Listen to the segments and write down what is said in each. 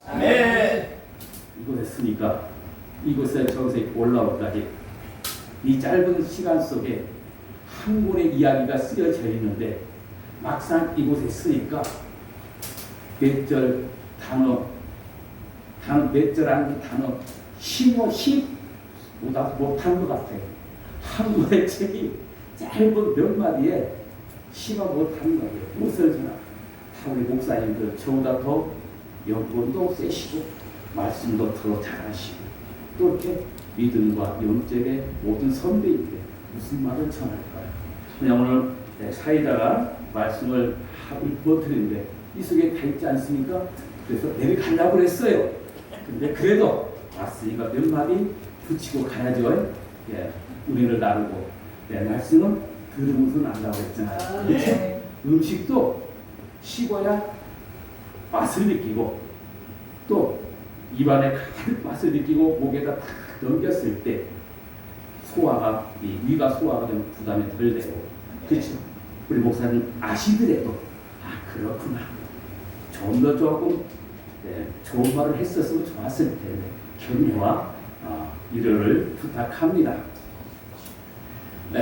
아멘. 이곳에 쓰니까 이곳에 저곳에 올라오까지 이 짧은 시간 속에 한 권의 이야기가 쓰여져 있는데 막상 이곳에 쓰니까 몇 절 단어 몇 절 안 단어 힘 보다 못한 것 같아요. 한 권의 책이 짧은 몇 마디에 심어 못한 거예요. 무엇을 전하? 다 우리 목사님들 저보다 더 연봉도 세시고 말씀도 더 잘하시고 또 이렇게 믿음과 영적의 모든 선배인데 무슨 말을 전할까요? 그냥 오늘 사이다가 말씀을 하고 드리는데 이 속에 다 있지 않습니까? 그래서 내려가려고 했어요. 근데 그래도 왔으니까 몇 마디 붙이고 가야죠. 예, 우리를 나르고 말씀은 들으면서 난다고 했잖아요. 그렇죠? 음식도 식어야 맛을 느끼고 또 입안에 가득 맛을 느끼고 목에다 탁 넘겼을 때 소화가 위가 소화가 되면 부담이 덜 되고 그렇죠? 우리 목사님 아시더라도 그렇구나 좀 더 조금 좋은 말을 했었으면 좋았을 텐데 격려와 위로를 부탁합니다.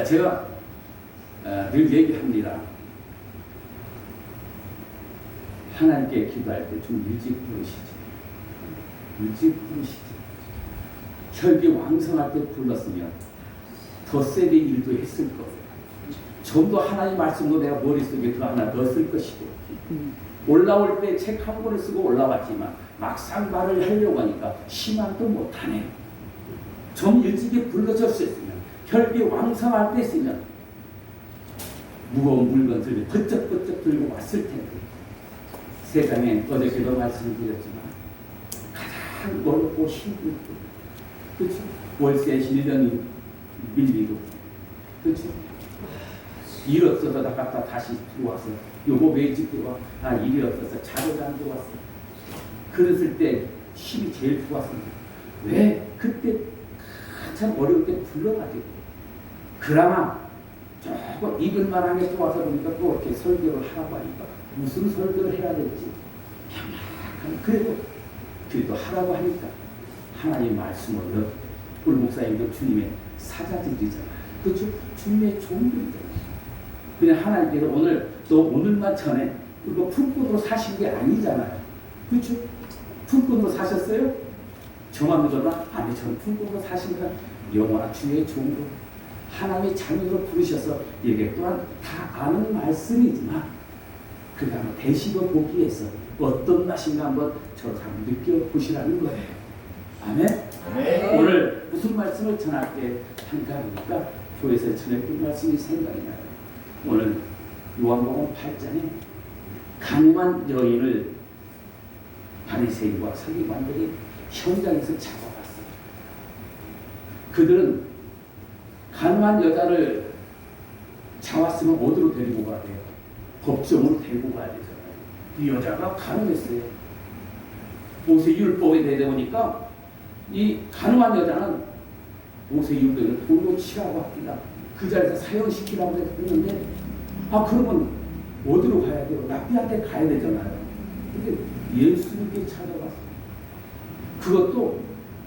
제가 늘 얘기합니다. 하나님께 기도할 때 좀 일찍 부르시지. 일찍 부르시지. 혈기 왕성할 때 불렀으면 더 세게 일도 했을 거예요. 좀 더 하나님 말씀도 내가 머릿속에 더 하나 더 쓸 것이고 올라올 때 책 한 권을 쓰고 올라왔지만 막상 말을 하려고 하니까 시만도 못하네요. 좀 일찍이 불러줬으면 혈기 왕성할 때 쓰면 무거운 물건 들고 버쩍버쩍 들고 왔을 텐데 세상에 어저께도 말씀드렸지만 가장 어렵고 힘들고 그렇죠? 월세 1년이 밀리고 그렇죠? 일 없어서 나갔다 다시 들어와서 요거 왜 집에 와? 일이 없어서 자료가 안 들어왔어. 그랬을 때 힘이 제일 좋았습니다. 왜? 그때 한참 어려울 때 불러가지고 그나마 조금 이글만한 게 또 와서 보니까 또 이렇게 설교를 하라고 하니까 무슨 설교를 해야 될지 그래도 하라고 하니까 하나님 말씀을 우리 목사님도 주님의 사자들이잖아요. 그렇죠? 주님의 종들이잖아요. 그냥 하나님께서 오늘만 전에 그리고 품꾼으로 사신 게 아니잖아요. 그렇죠? 품꾼으로 사셨어요? 저만 믿었나? 아니, 저는 품꾼으로 사신다. 영원한 주의 종으로 하나님의 자녀로 부르셔서 이게 또한 다 아는 말씀이지만 그 다음에 대식을 보기 위해서 어떤 맛인가 한번 저를 한번 느껴보시라는 거예요. 아멘? 아멘. 오늘 무슨 말씀을 전할 때 한가하니까 교회에서 전했던 말씀이 생각이 나요. 오늘 요한복음 8장에 가늠한 여인을 바리새인과 서기관들이 현장에서 잡아갔어요. 그들은 가늠한 여자를 잡았으면 어디로 데리고 가야 돼요? 법정으로 데리고 가야 되잖아요. 이 여자가 가늠했어요. 모세 율법에 대해 보니까 이 가늠한 여자는 모세 율법을 돌로 치라고 합니다. 그 자리에서 사형시키라고 했는데 그러면 어디로 가야 돼요? 랍비한테 가야 되잖아요. 근데 예수님께 찾아갔어요. 그것도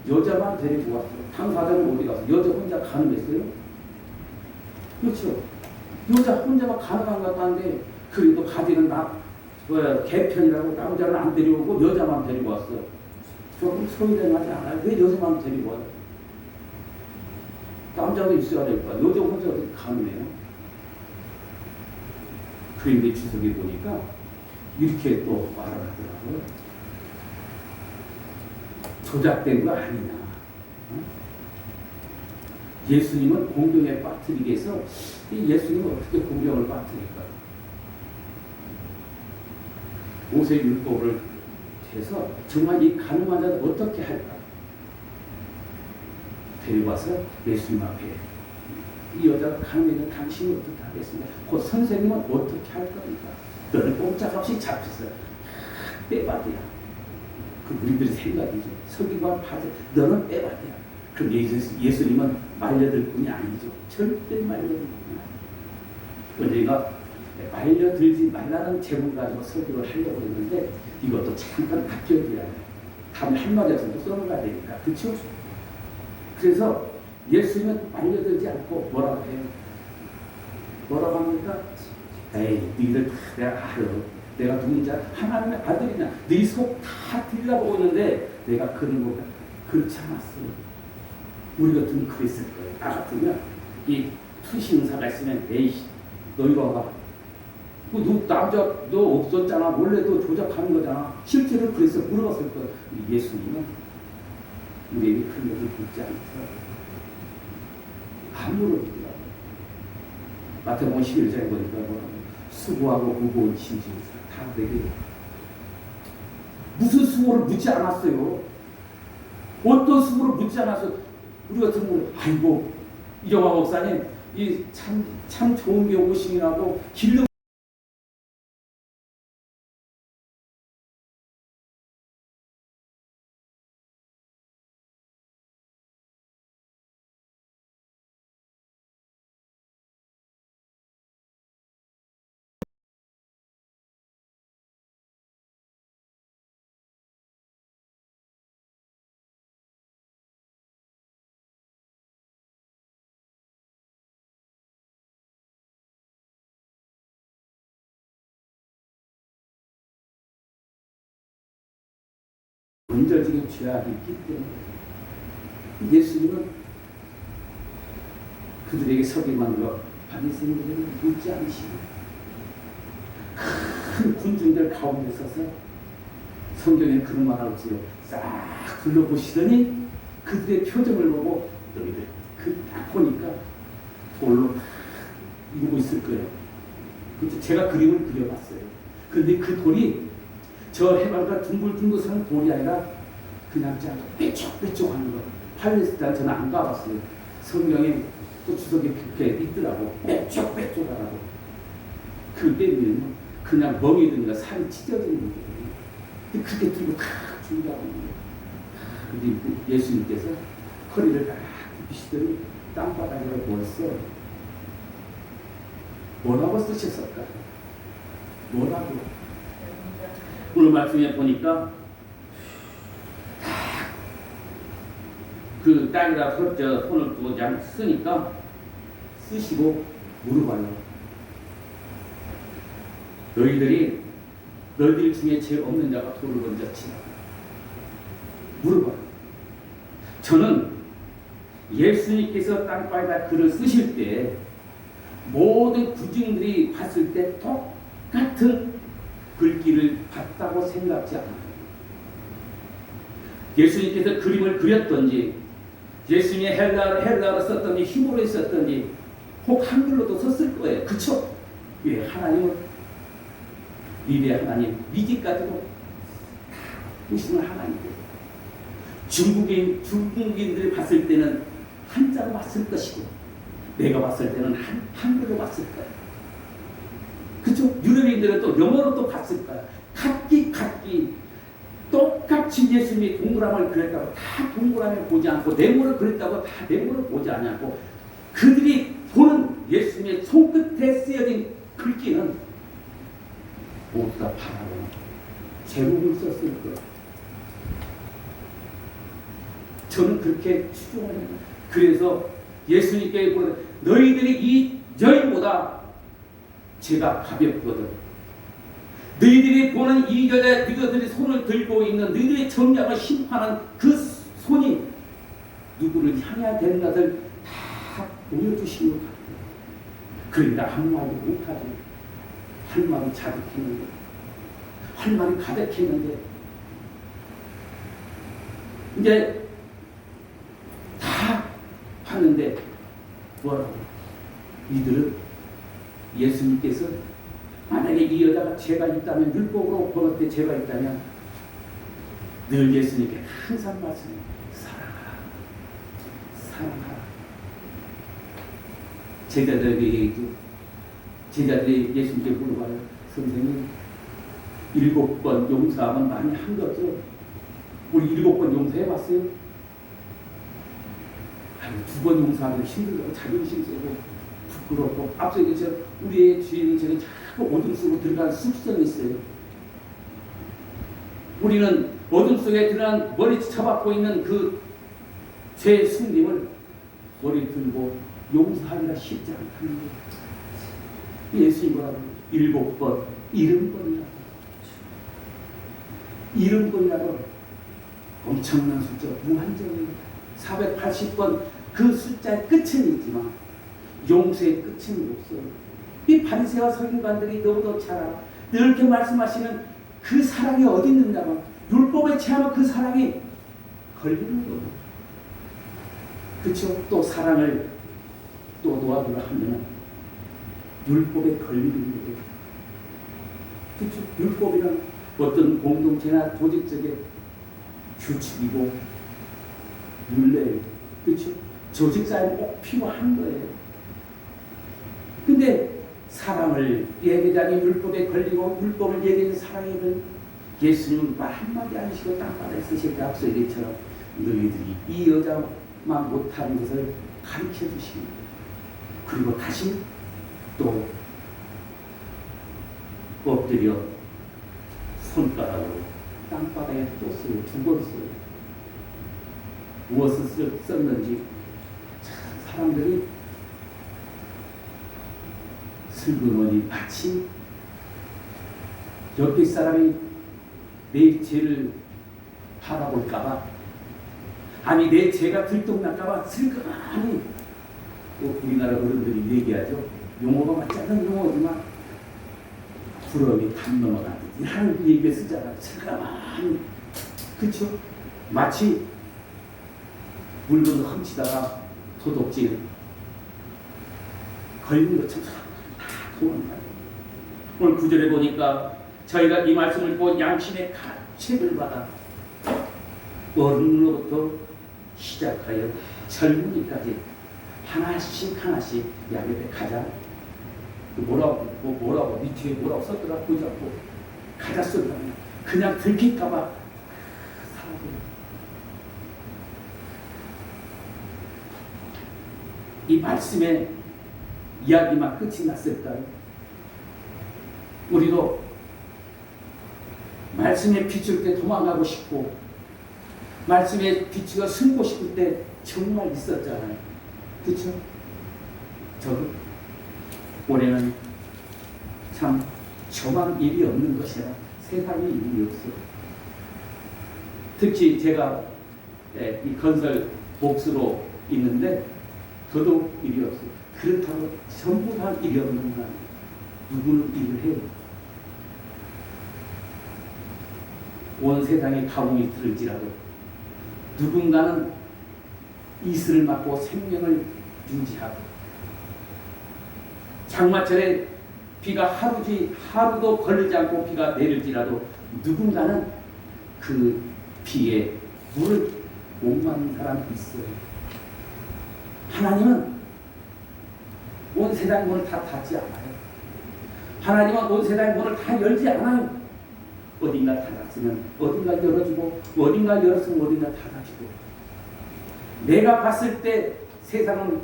여자만 데리고 왔어요. 당사자는 어디 가서 여자 혼자 가늠했어요? 그렇죠. 여자 혼자만 가늠한 것 같다는데 그래도 가지는 개편이라고 남자는 안 데려오고 여자만 데리고 왔어요. 조금 소외되지 않아요? 왜 여자만 데리고 와요? 남자도 있어야 될 거야. 여자 혼자 어떻게 가늠해요? 그런데 주석이 보니까 이렇게 또 말을 하더라고요. 조작된 거 아니냐. 예수님은 공경에 빠뜨리기 위해서 예수님은 어떻게 공경을 빠뜨릴까요? 모세 율법을 해서 정말 이 가늠한 자를 어떻게 할까? 데리고 와서 예수님 앞에 이 여자가 가늠했는 당신이 어떻게 하겠습니까? 그 선생님은 어떻게 할 겁니까? 너는 꼼짝없이 잡혔어요. 빼박이야. 그 우리들의 생각이죠. 서기관 파제 너는 빼박이야. 그럼 예수님은 말려들 뿐이 아니죠. 절대 말려들 뿐이 아니죠. 우리가 말려들지 말라는 제목을 가지고 설교를 하려고 했는데 이것도 잠깐 바뀌어줘야 돼요. 다음에 한마디 없어도 써먹어야 되니까. 그렇죠? 그래서 예수님은 말려들지 않고 뭐라고 해요? 뭐라고 합니까? 에이, 너희들 다 내가 알아. 내가 누군지 하나님의 아들이냐. 네 속 다 들여다보고 있는데 내가 그런 거가 그렇지 않았어요. 우리 같으면 그랬을 거예요. 나 같으면 이 투신사가 있으면 에이, 너 이리 와봐. 너 남자 너 없었잖아. 원래 너 조작하는 거잖아. 실제로 그래서 물어봤을 거예요. 예수님은 우리에게 그런 것을 묻지 않더라고요. 안 물어보더라고요. 마태복음 11장에 보니까 뭐라고 수고하고 무거운 짐진 다 내게 무슨 수고를 묻지 않았어요. 어떤 수고를 묻지 않았어요. 우리 같은 경우는 아이고 이정화 목사님 이 참 좋은 게 오심이라고 길러 본질적인 죄악이 있기 때문에 예수님은 그들에게 서기만 거 바리새인들을 묻지 않으시고 큰 군중들 가운데 서서 성경에 그런 말하고 있어요. 싹 둘러보시더니 그들의 표정을 보고 너희들 딱 보니까 돌로 다 이루고 있을 거예요. 그렇죠? 제가 그림을 그려봤어요. 그런데 그 돌이 저 해발과 둥글둥글한 돌이 아니라 그냥 뾰족뾰족한 거. 팔레스타인 저는 안 가봤어요. 성경에 또 주석에 그렇게 있더라고. 뾰족뾰족하라고. 그때는 그냥 멍이 드니까 살이 찢어지는 거예요. 근데 그렇게 들고 탁 준다고 하는 거예요. 근데 예수님께서 허리를 딱 굽히시더니 땅바닥에다 부었어. 뭐라고 쓰셨을까? 뭐라고? 오늘 말씀에 보니까 그 땅에다 손을 두고 그냥 쓰니까 쓰시고 물어봐요. 너희들 중에 죄 없는 자가 돌을 먼저 치라. 물어봐요. 저는 예수님께서 땅바닥에다 글을 쓰실 때 모든 군중들이 봤을 때 똑같은 글귀를 봤다고 생각지 않아요. 예수님께서 그림을 그렸던지 예수님이 헬라어로 썼던지 히브리어로 썼던지 혹 한글로도 썼을 거예요. 그쵸? 왜 하나님은 미래 하나님 미지까지도 보시는 하나님이에요. 중국인들이 봤을 때는 한자로 봤을 것이고 내가 봤을 때는 한글로 봤을 거예요. 그쵸? 유럽인들은 또 영어로 또 봤을 거야. 각기 똑같이 예수님이 동그라미를 그렸다고 다 동그라미를 보지 않고 네모를 그렸다고 다 네모를 보지 않고 그들이 보는 예수님의 손끝에 쓰여진 글귀는 모두 다 파라고 제목을 썼을 거예요. 저는 그렇게 추정을 해요. 그래서 예수님께 보는 너희들이 이 여인보다 제가 가볍거든. 너희들이 보는 이 여자, 너희들이 손을 들고 있는 너희들의 정량을 심판하는 그 손이 누구를 향해야 되는 것을 다 보여주신 것 같아요. 그러니까 아무 말도 못하죠. 할 말이 자극했는데, 할 말이 가득했는데, 이제 다 하는데 뭐라고? 이들은 예수님께서 만약에 이 여자가 죄가 있다면 율법으로 볼 때 죄가 있다면 늘 예수님께 항상 말씀해 사랑하라. 제자들이 예수님께 물어봐요. 선생님 7번 용서하면 많이 한 거죠? 우리 7번 용서해봤어요? 아니 2번 용서하면 힘들고 자존심 세고 부끄럽고 앞서 얘기했죠. 우리의 주인은 자꾸 오줌 쓰고 들어가는 습성이 있어요. 우리는 어둠 속에 드러난 머리 쳐박고 있는 그 죄의 승림을 머리 들고 용서하기가 쉽지 않다는 거예요. 예수님 뭐라고 7번, 70번이라고. 70번이라고 엄청난 숫자, 무한정이에요. 480번 그 숫자의 끝은 있지만 용서의 끝은 없어요. 이 바리새와 서기관들이 너무도 잘 알아. 이렇게 말씀하시는 그 사랑이 어디 있는가? 율법에 체하면 그 사랑이 걸리는 거예요. 그렇죠? 또 사랑을 또 놓아두려 하면 율법에 걸리는 거예요. 그렇죠? 율법이란 어떤 공동체나 조직적인 규칙이고 윤례예요. 그렇죠? 조직사회는 꼭 필요한 거예요. 근데 사랑을 얘기하니 율법에 걸리고 율법을 얘기하는 사랑에는 예수님은 말 한마디 안 하시고 땅바닥에 쓰실 때 앞서 얘기처럼 너희들이 이 여자만 못하는 것을 가르쳐 주십니다. 그리고 다시 또 엎드려 손가락으로 땅바닥에 또 써요. 2번 써요. 무엇을 썼는지 사람들이 슬그머니 마치 옆에 사람이 내 죄를 바라볼까봐 아니 내 죄가 들통날까봐 슬그머니 우리나라 어른들이 얘기하죠. 용어가 맞지 않는 용어지만 구렁이 담 넘어가듯이 하는 얘기를 쓰잖아요. 슬그머니 그렇죠? 마치 물건을 훔치다가 도둑질 걸린 것처럼 다 도망가요. 오늘 9절에 보니까 저희가 이 말씀을 본 양심의 가책을 받아 어른으로부터 시작하여 젊은이까지 하나씩 하나씩 야곱에 가자. 뭐라고 밑에 뭐라고 썼더라 보지 않고 가자 썼다. 그냥 들킬까봐 살아요. 이 말씀의 이야기만 끝이 났을까요? 우리도 말씀에 비출 때 도망가고 싶고 말씀에 비추어 숨고 싶을 때 정말 있었잖아요. 그렇죠? 저도 올해는 참 저만 일이 없는 것이라 세상에 일이 없어요. 특히 제가 이 건설 복수로 있는데 저도 일이 없어요. 그렇다고 전부 다 일이 없는 건 아니에요. 누구는 일을 해요. 온 세상에 가뭄이 들을지라도 누군가는 이슬을 맞고 생명을 유지하고 장마철에 비가 하루도 걸리지 않고 비가 내릴지라도 누군가는 그 비에 물을 목마른 사람이 있어요. 하나님은 온 세상 문을 다 닫지 않아요. 하나님은 온 세상 문을 다 열지 않아요. 어딘가 닫았으면 어딘가 열어주고 어딘가 열었으면 어딘가 닫아주고 내가 봤을 때 세상은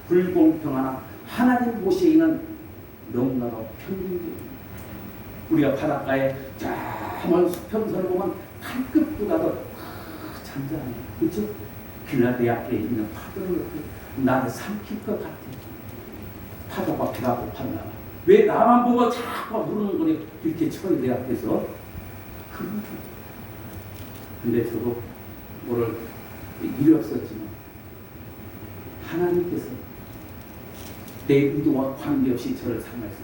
불공평하나 하나님 보시기에는 너무나도 평등해요. 우리가 바닷가에 저먼 수평선을 보면 칼끝보다도 잔잔해요. 그렇죠? 그러나 내 앞에 있는 파도를 나를 삼킬 것 같아. 파도가 배가 고팠나 봐. 왜 나만 보고 자꾸 부르는 거니 이렇게 쳐요 내 앞에서. 근데 저도 오늘 일이 없었지만 하나님께서 내 의도와 관계없이 저를 삼아서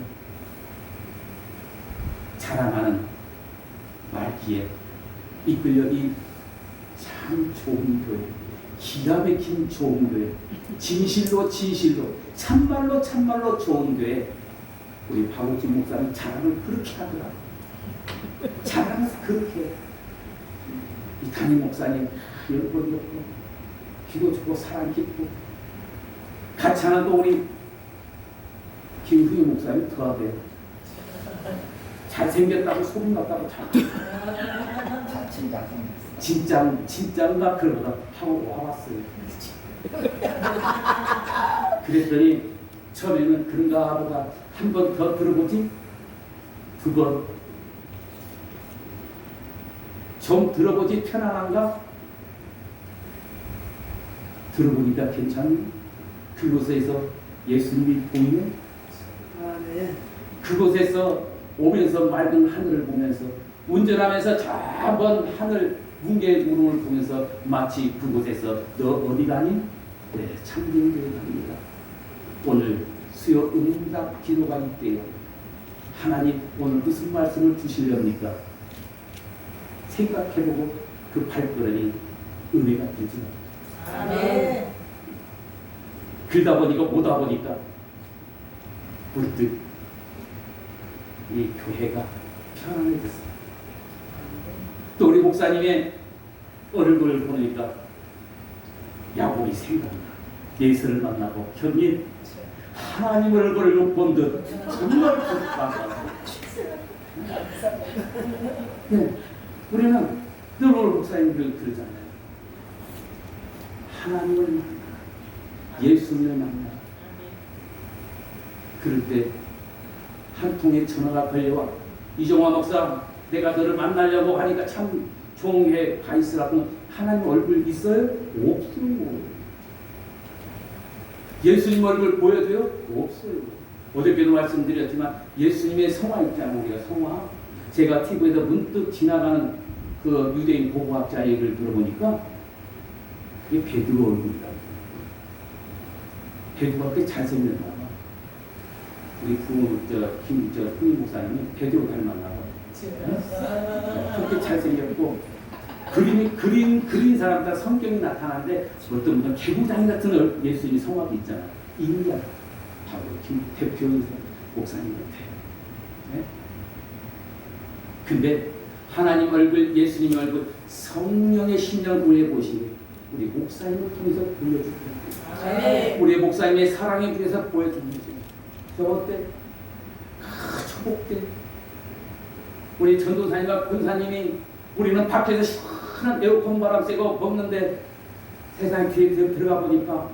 자라나는 말기에 이끌려 이 참 좋은 교회, 기가 막힌 좋은 교회, 진실로 참말로 좋은 교회 우리 박우진 목사님 자랑을 그렇게 하더라고요. 자랑을 그렇게 해요. 이 담임 목사님 열번 좋고 기도 좋고 사랑 깊고 같이 하는 또 우리 김후희 목사님 더하대요. 잘생겼다고 소문났다고 진짜인가 그러다 하고 와봤어요. 그랬더니 처음에는 그런가 보다 한 번 더 들어보지 2번 좀 들어보지 편안한가? 들어보니까 괜찮니? 그곳에서 예수님이 보이네? 그곳에서 오면서 맑은 하늘을 보면서 운전하면서 저 먼 하늘 뭉게 구름을 보면서 마치 그곳에서 너 어디 가니? 네, 참견교회 갑니다. 오늘 수요 응답 기도가 있대요. 하나님 오늘 무슨 말씀을 주시렵니까? 생각해보고 그 발걸음이 은혜가 되지. 아멘. 그러다 보니까 오다 보니까 문득 이 교회가 편안해졌어요. 또 우리 목사님의 얼굴을 보니까 야곱이 생각나. 예수를 만나고 형님 하나님 얼굴을 못 본 듯 정말 부럽다. 네, 우리는 늘 오늘 목사님들 그러잖아요. 하나님을 만나, 예수님을 만나. 그럴 때 한 통의 전화가 걸려와 이종화 목사 내가 너를 만나려고 하니까 참 종에 가 있으라고. 하나님 얼굴 있어요? 없어요. 예수님 얼굴 보여줘요? 없어요. 어저께도 말씀드렸지만 예수님의 성화 있잖아요. 우리가 성화. 제가 TV에서 문득 지나가는 그 유대인 고고학자 얘기를 들어보니까 그게 베드로 얼굴이다. 베드로가 꽤 잘생겼나 봐. 우리 후임 목사님이 베드로 닮았나 봐. 그렇게 잘생겼고 그린 사람 다 성격이 나타나는데 어떤 분은 개구장이 같은 예수님이 성화도 있잖아. 인간 바로 김 대표 목사님 같아요. 네? 근데 하나님 얼굴, 예수님 얼굴, 성령의 심령을 보내보시니 우리 목사님을 통해서 보여줄 거예요. 우리 목사님의 사랑에 통해서 보여주는 거죠. 저때 초복 때 우리 전도사님과 권사님이 우리는 밖에서 시원한 에어컨 바람 쐬고 먹는데 세상에 뒤에 들어가 보니까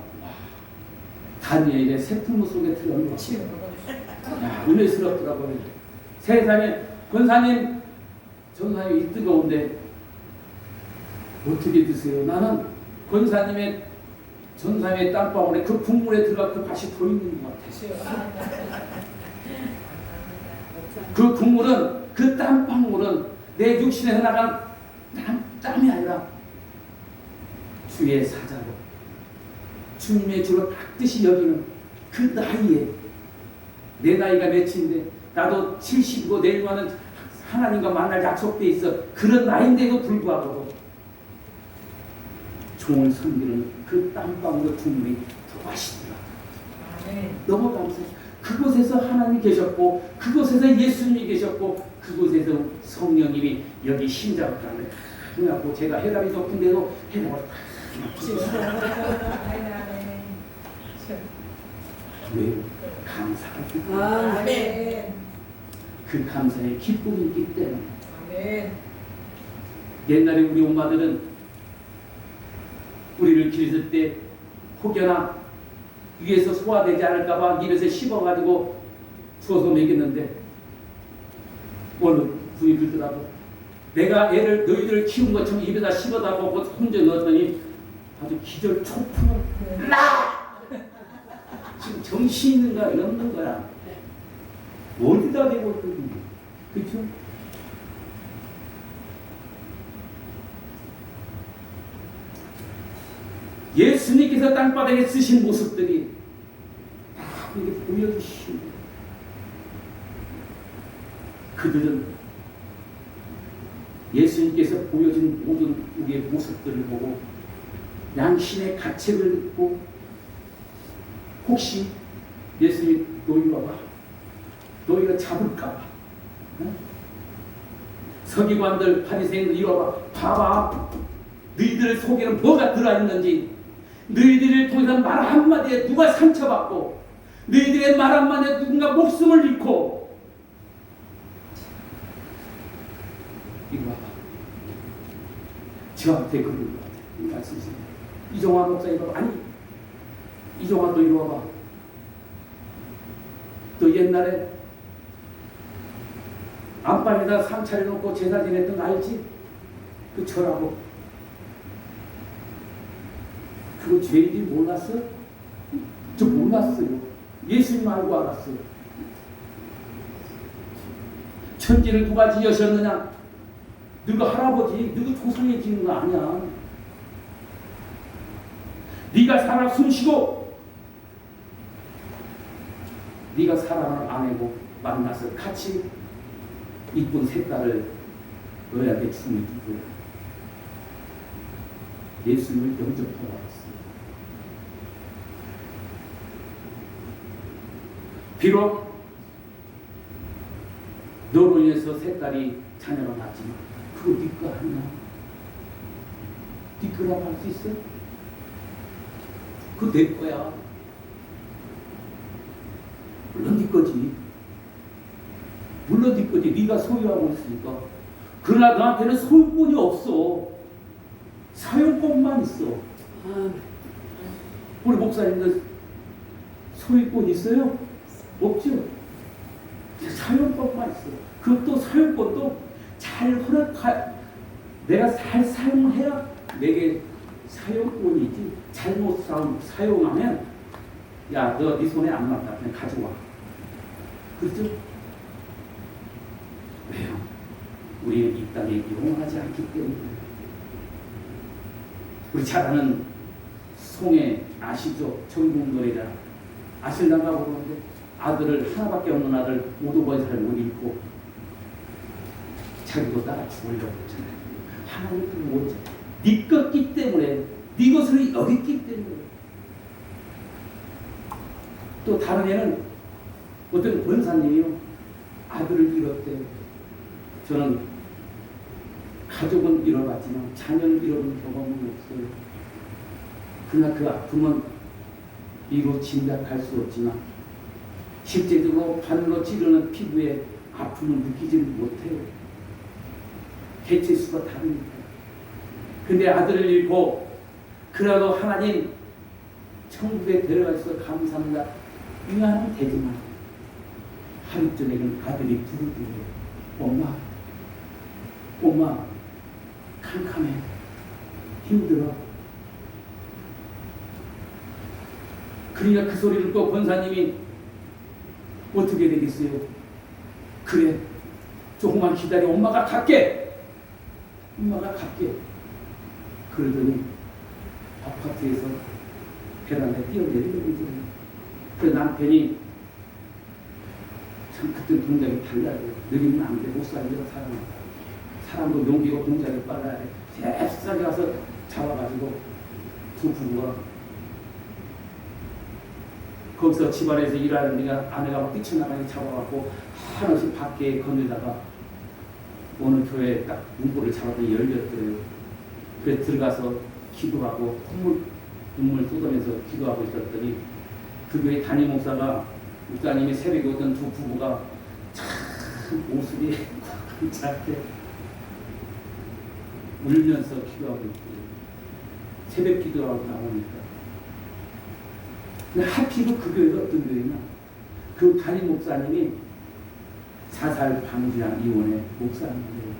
다니엘의 세풍무 속에 들어간 거. 은혜스럽더라고요. 세상에 권사님, 전사님이 이 뜨거운데 어떻게 드세요? 나는 권사님의 전사님의 땀방울에 그 국물에 들어가 그 밭이 더 있는 것 같아요. 그 국물은 그 땀방울은 내 육신에서 나간 땀이 아니라 주의 사자로 주님의 주로 받듯이 여기는 그 나이에 내 나이가 몇인데 나도 70이고 내일만은 하나님과 만날 약속돼 있어. 그런 나이인데도 불구하고 종을 섬기는 그 땀방울의 국물이 더 맛있더라. 너무 감사해요. 그곳에서 하나님이 계셨고 그곳에서 예수님이 계셨고 그곳에서 성령님이 여기 심장을 가는데 그래갖고 제가 해답이 높은데도 해답을 왜? 감사하다. 아멘. 그 감사의 기쁨이 있기 때문에. 아멘. 옛날에 우리 엄마들은 우리를 기르실 때 혹여나 위에서 소화되지 않을까봐 입에서 씹어가지고 주워서 먹였는데 어느 분이 그러더라고. 내가 애를 너희들을 키운 것처럼 입에다 씹어다 보고 혼자 넣었더니 아주 기절 초풍을 지금 정신 있는가 없는 거야. 어디다 대고 있거든요. 그렇죠? 예수님께서 땅바닥에 쓰신 모습들이 다 이렇게 보여주시고 그들은 예수님께서 보여준 모든 우리의 모습들을 보고 양심의 가책을 듣고 혹시 예수님 너희 와봐 너희가 잡을까봐 서기관들 바리새인들 이리 와봐 봐봐 너희들 속에는 뭐가 들어있는지 너희들을 통해서 말 한마디에 누가 상처받고 너희들의 말 한마디에 누군가 목숨을 잃고 이리 와봐 저한테 그런 것 같아 이 말씀이세요. 이종화 목사 이리 와봐. 아니 이종화 너 이리 와봐. 또 옛날에 안방에다 상 차려놓고 제사 지냈던 거 알지? 그 절하고 그거 죄인지 몰랐어? 저 몰랐어요. 예수님 알고 알았어요. 천지를 누가 지으셨느냐? 너가 할아버지, 너가 조상이 지은 거 아니야. 네가 살아 숨쉬고 네가 사랑하는 아내고 만나서 같이 이쁜 세 딸을 너희한테 주는 거야. 예수님을 영접하고 왔어요. 비록 너로 인해서 세 딸이 자녀가 낳지만 그거 네 거 아니야. 네 거라고 할 수 있어? 그거 내 거야. 물론 네 거지. 물론 네 거지. 네가 소유하고 있으니까. 그러나 너한테는 소유권이 없어. 사용권만 있어. 우리 목사님들 소유권 있어요? 없죠. 사용권만 있어. 그것도 사용권도 잘 내가 잘 사용해야 내게 사용권이지. 잘못 사용하면 야, 너 네 손에 안 맞다. 그냥 가져와. 그렇죠? 왜요? 우리는 이 땅에 영원하지 않기 때문에. 우리 잘 아는 송해 아시죠? 전국 노래자 아실란가 모르는데 아들을 하나밖에 없는 아들 오토바이를 못 잃고 자기도 따라 죽으려고 했잖아요. 하나님 그 뭐지? 네 것기 때문에 네 것을 여겼기 때문에. 또 다른 애는 어떤 권사님이요 아들을 잃었대요. 저는 가족은 잃어봤지만 자녀를 잃어본 경험은 없어요. 그러나 그 아픔은 이로 짐작할 수 없지만 실제적으로 바늘로 찌르는 피부에 아픔을 느끼지를 못해요. 개체수가 다르니까. 근데 아들을 잃고 그래도 하나님 천국에 데려가셔서 감사합니다. 이해하면 되지만 하루 전에는 아들이 부르더래요. 엄마 캄캄해. 힘들어. 그러니까 그 소리를 듣고 권사님이 어떻게 되겠어요? 그래, 조금만 기다려. 엄마가 갈게. 그러더니 아파트에서 베란다에 뛰어내리더니 그 남편이 참 그때 동작이 달라요. 느리면 안 돼. 못 살려 사람도 용기고 동작이 빨라야 돼. 잽싸게 가서 잡아가지고 두 부부가 거기서 집안에서 일하는 데가 아내가 막 뛰쳐나가니 잡아갖고 한없이 밖에 건네다가 어느 교회에 딱 문고를 잡아서 열렸더래요. 그래서 들어가서 기도하고 눈물 쏟아내면서 기도하고 있었더니 그 교회 담임 목사님이 새벽에 오던 두 부부가 참 모습이 깜짝해 울면서 기도하고 있고 새벽 기도하고 나오니까. 근데 하필이면 그 교회가 어떤 교회냐? 그 담임 목사님이 자살 방지한 이원의 목사님이에요.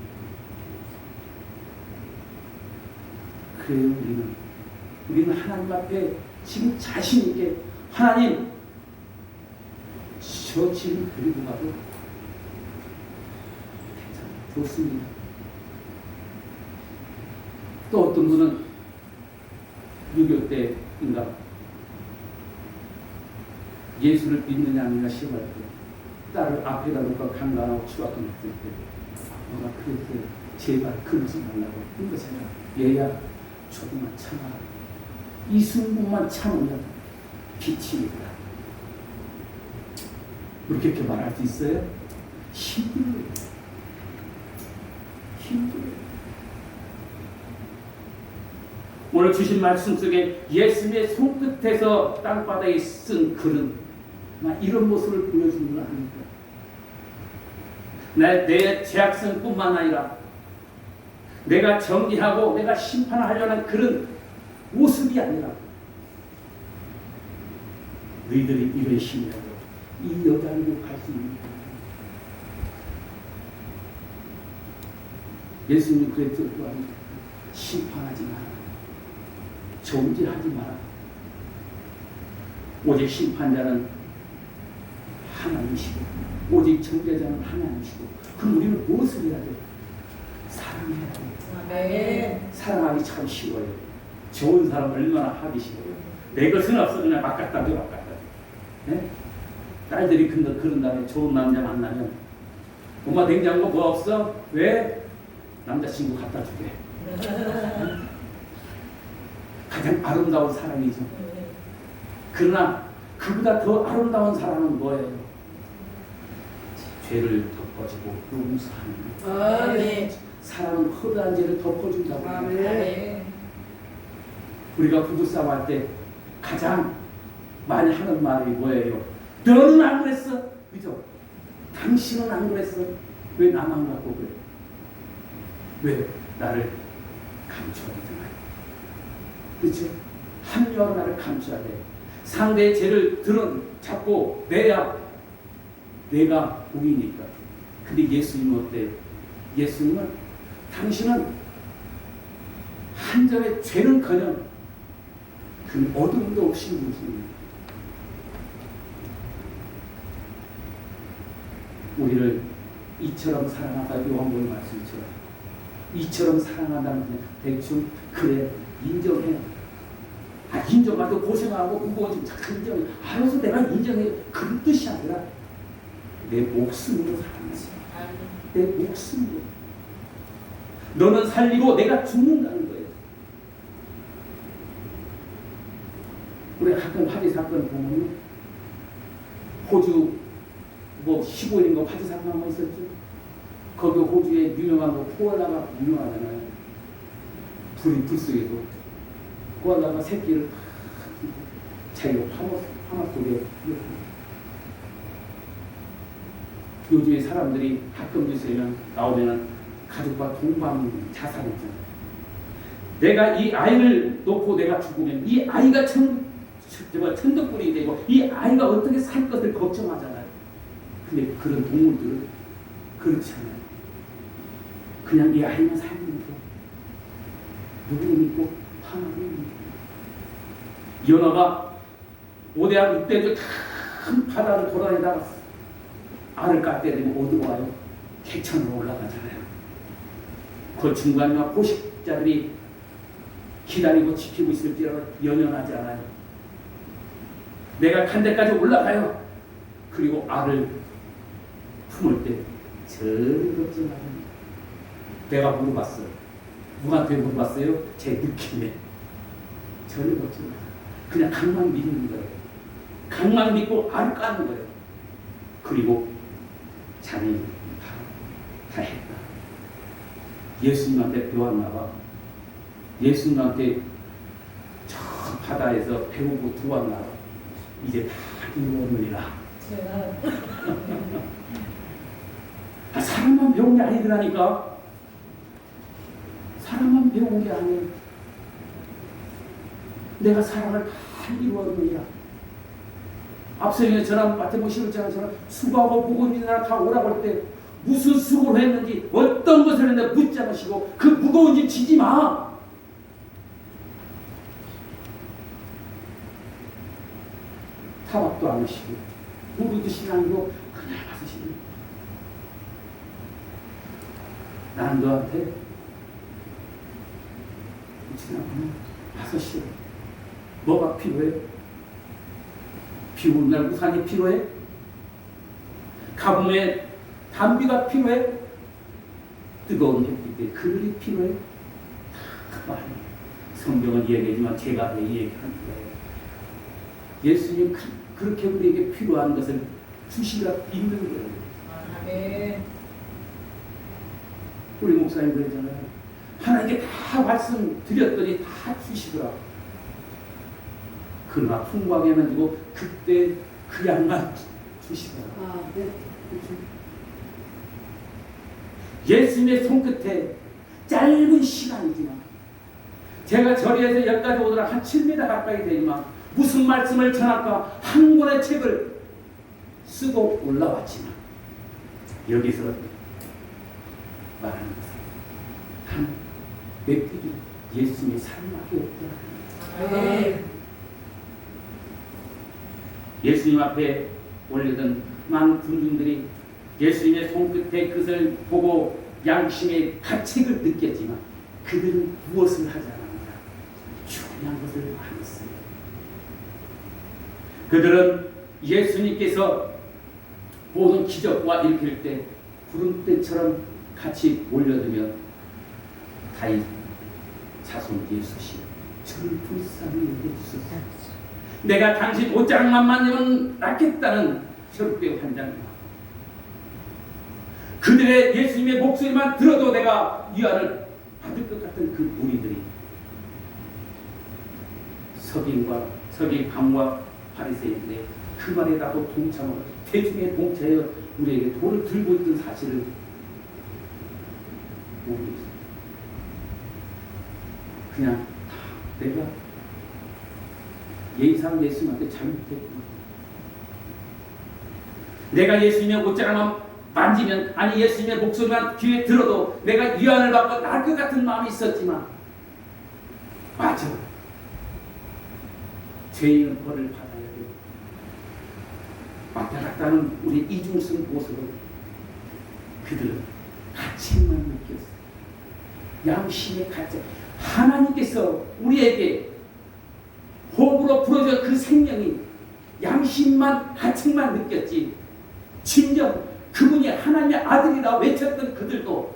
그래요. 우리는 하나님 앞에 지금 자신 있게 하나님 저 지금 그리고 가도 괜찮아요. 좋습니다. 또 어떤 분은 6.25 때인가 예수를 믿느냐 아니냐 시험할 때 딸을 앞에다 놓고 강간하고 추악을 했을 때 아빠가 그랬어요. 제발 그러지 말라고. 그러니까 제가 얘야 조금만 참아라. 이 순간만 참으면 빛이 있다. 그렇게 말할 수 있어요? 힘들어요. 오늘 주신 말씀 속에 예수님의 손끝에서 땅바닥에 쓴 글은 이런 모습을 보여주는 건 아닙니다. 내 죄악성뿐만 아니라 내가 정리하고 내가 심판하려는 그런 모습이 아니라 너희들이 이런 심이라고 이 여자를 갈 수 있는 거예요. 예수님이 그랬죠. 심판하지 마라. 정죄하지 마라. 오직 심판자는 하나님이시고 오직 정죄자는 하나님이시고 그럼 우리는 무엇을 해야 돼요? 사랑해야 돼요. 아멘. 사랑하기 참 쉬워요. 좋은 사람 얼마나 하기 쉬워요. 내 것은 없어 그냥 막 갖다 줘. 네? 딸들이 그런 다음에 좋은 남자 만나면 엄마 냉장고 뭐 없어? 왜? 남자친구 갖다 주게. 가장 아름다운 사랑이죠. 그러나 그보다 더 아름다운 사랑은 뭐예요? 죄를 덮어주고 용서하는 아멘. 사랑은 허다한 죄를 덮어준다고. 아멘. 우리가 부부싸움 할 때 가장 많이 하는 말이 뭐예요? 너는 안 그랬어. 그죠? 당신은 안 그랬어. 왜 나만 갖고 그래? 왜? 나를 감춰야 되잖아요. 그렇죠? 합리화로 나를 감춰야 돼. 상대의 죄를 잡고 내야 내가 우위니까. 근데 예수님은 어때요? 예수님은 당신은 한 점의 죄는커녕 그 어둠도 없이 무슨 우리를 이처럼 사랑하다 요한복음 말씀처럼 이처럼 사랑한다는 게 대충 그래 인정해. 인정하고 고생하고 무거워지면 잘 인정해. 알아서 내가 인정해. 그런 뜻이 아니라 내 목숨으로 사랑하지. 내 목숨으로. 너는 살리고 내가 죽는다는 거예요. 우리 가끔 화재 사건 보면 호주 뭐 시골인 거 화재 사건 한번 있었죠. 거기 호주에 유명한 거 코알라가 유명하잖아요. 불 속에도 코알라가 새끼를 자기가 파마 속에 요즘에 사람들이 가끔 뉴스에는 나오면은 가족과 동반 자살했잖아요. 내가 이 아이를 놓고 내가 죽으면 이 아이가 천덕분이 되고 이 아이가 어떻게 살 것을 걱정하잖아요. 근데 그런 동물들은 그렇지 않아요. 그냥 이 아이만 살면 돼. 누구를 믿고 하나님을 믿고. 연어가 오대양 육대주 큰 바다를 돌아다니다가 알을 깎게 되면 어디로 와요? 개천으로 올라가잖아요. 그 중간에 포식자들이 기다리고 지키고 있을지라도 연연하지 않아요. 내가 간 데까지 올라가요. 그리고 알을 품을 때 저리 걷지 말아요. 내가 물어봤어요. 누구한테 물어봤어요? 제 느낌에. 저리 걷지 말아요. 그냥 강만 믿는 거예요. 강만 믿고 알을 까는 거예요. 그리고 자기 다 했다. 예수님한테 배웠나 봐. 예수님한테 저 바다에서 배우고 들어왔나 봐. 이제 다 이루었느니라. 사람만 배운 게 아니더라니까. 사람만 배운 게 아니에요. 내가 사랑을 다 이루었느니라. 앞서 전한 마태복음 11장처럼 수고하고 무거운 일이나 다 오라고 할 때 무슨 수고를 했는지 어떤 것을 했는지 묻지 않으시고 그 무거운 짐 지지 마. 타박도 안 하시고 무릎도 신앙이고 그냥 하시고 나는 너한테 지나가면 하소시오. 뭐가 필요해? 비 오는 날 우산이 필요해? 가뭄에 담비가 필요해? 뜨거운 햇빛에 그늘이 필요해? 다 말이에요. 성경은 이야기하지만 제가 얘기하는 거예요. 예수님 그렇게 우리에게 필요한 것을 주시기가 있는 거예요. 아멘. 우리 목사님 그러잖아요. 하나님께 다 말씀드렸더니 다 주시더라. 그러나 풍광에는 주고 그때 그 양만 주시더라. 네. 예수님의 손끝에 짧은 시간이지만 제가 저리에서 여기까지 오더라 한 7m 가까이 되지만 무슨 말씀을 전할까 한 권의 책을 쓰고 올라왔지만 여기서 말하는 것은 한 몇 필이 예수님의 삶밖에 없다. 아멘. 예수님 앞에 올려던 많은 군중들이 예수님의 손끝에 그것을 보고 양심의 가책을 느꼈지만 그들은 무엇을 하지 않았느냐? 중요한 것을 안 했어요. 그들은 예수님께서 모든 기적과 일으킬 때 구름대처럼 같이 몰려들면 다윗 자손 예수시 저를 불쌍히 여겨주소서. 내가 당신 옷장만 만지면 낫겠다는 혈육의 환장입니다. 그들의 예수님의 목소리만 들어도 내가 위안을 받을 것 같은 그 무리들이 서기관과 바리새인들의 그 말에 나도 동참하고 대중에 동체하여 우리에게 돌을 들고 있던 사실을 모르고 있어요. 그냥 내가 예의상 예수님한테 잘못했구나. 내가 예수님의 옷자락만 만지면, 아니 예수님의 목소리만 귀에 들어도 내가 위안을 받고 날 것 같은 마음이 있었지만, 맞아, 죄인은 벌을 받아야 돼. 왔다 갔다 하는 우리 이중성 모습을 그들은 가책만 느꼈어. 양심의 가책. 하나님께서 우리에게 호흡으로 불어져 그 생명이 양심만 가책만 느꼈지, 진정 그분이 하나님의 아들이라 외쳤던 그들도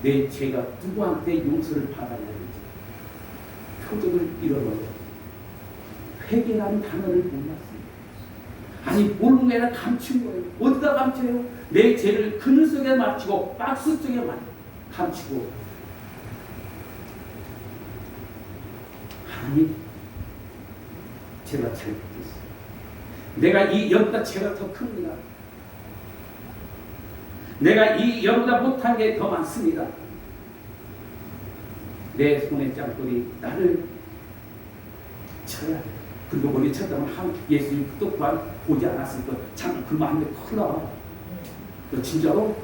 내 죄가 누구한테 용서를 받아야 되는지 표정을 잃어버려 회개라는 단어를 몰랐어요. 아니 모르는 게 아니라 감춘 거예요. 어디다 감춰요? 내 죄를 그늘 속에 맞추고 박스 속에 감추고, 하나님 제가 잘못했어요. 내가 이 영보다 죄가 더 큽니다. 내가 이 영보다 못한 게 더 많습니다. 내 손의 짱돌이 나를 쳐야 돼. 그리고 머리 쳤다면 예수님 또한 보지 않았을 거. 참 그 마음이 크다. 너 진짜로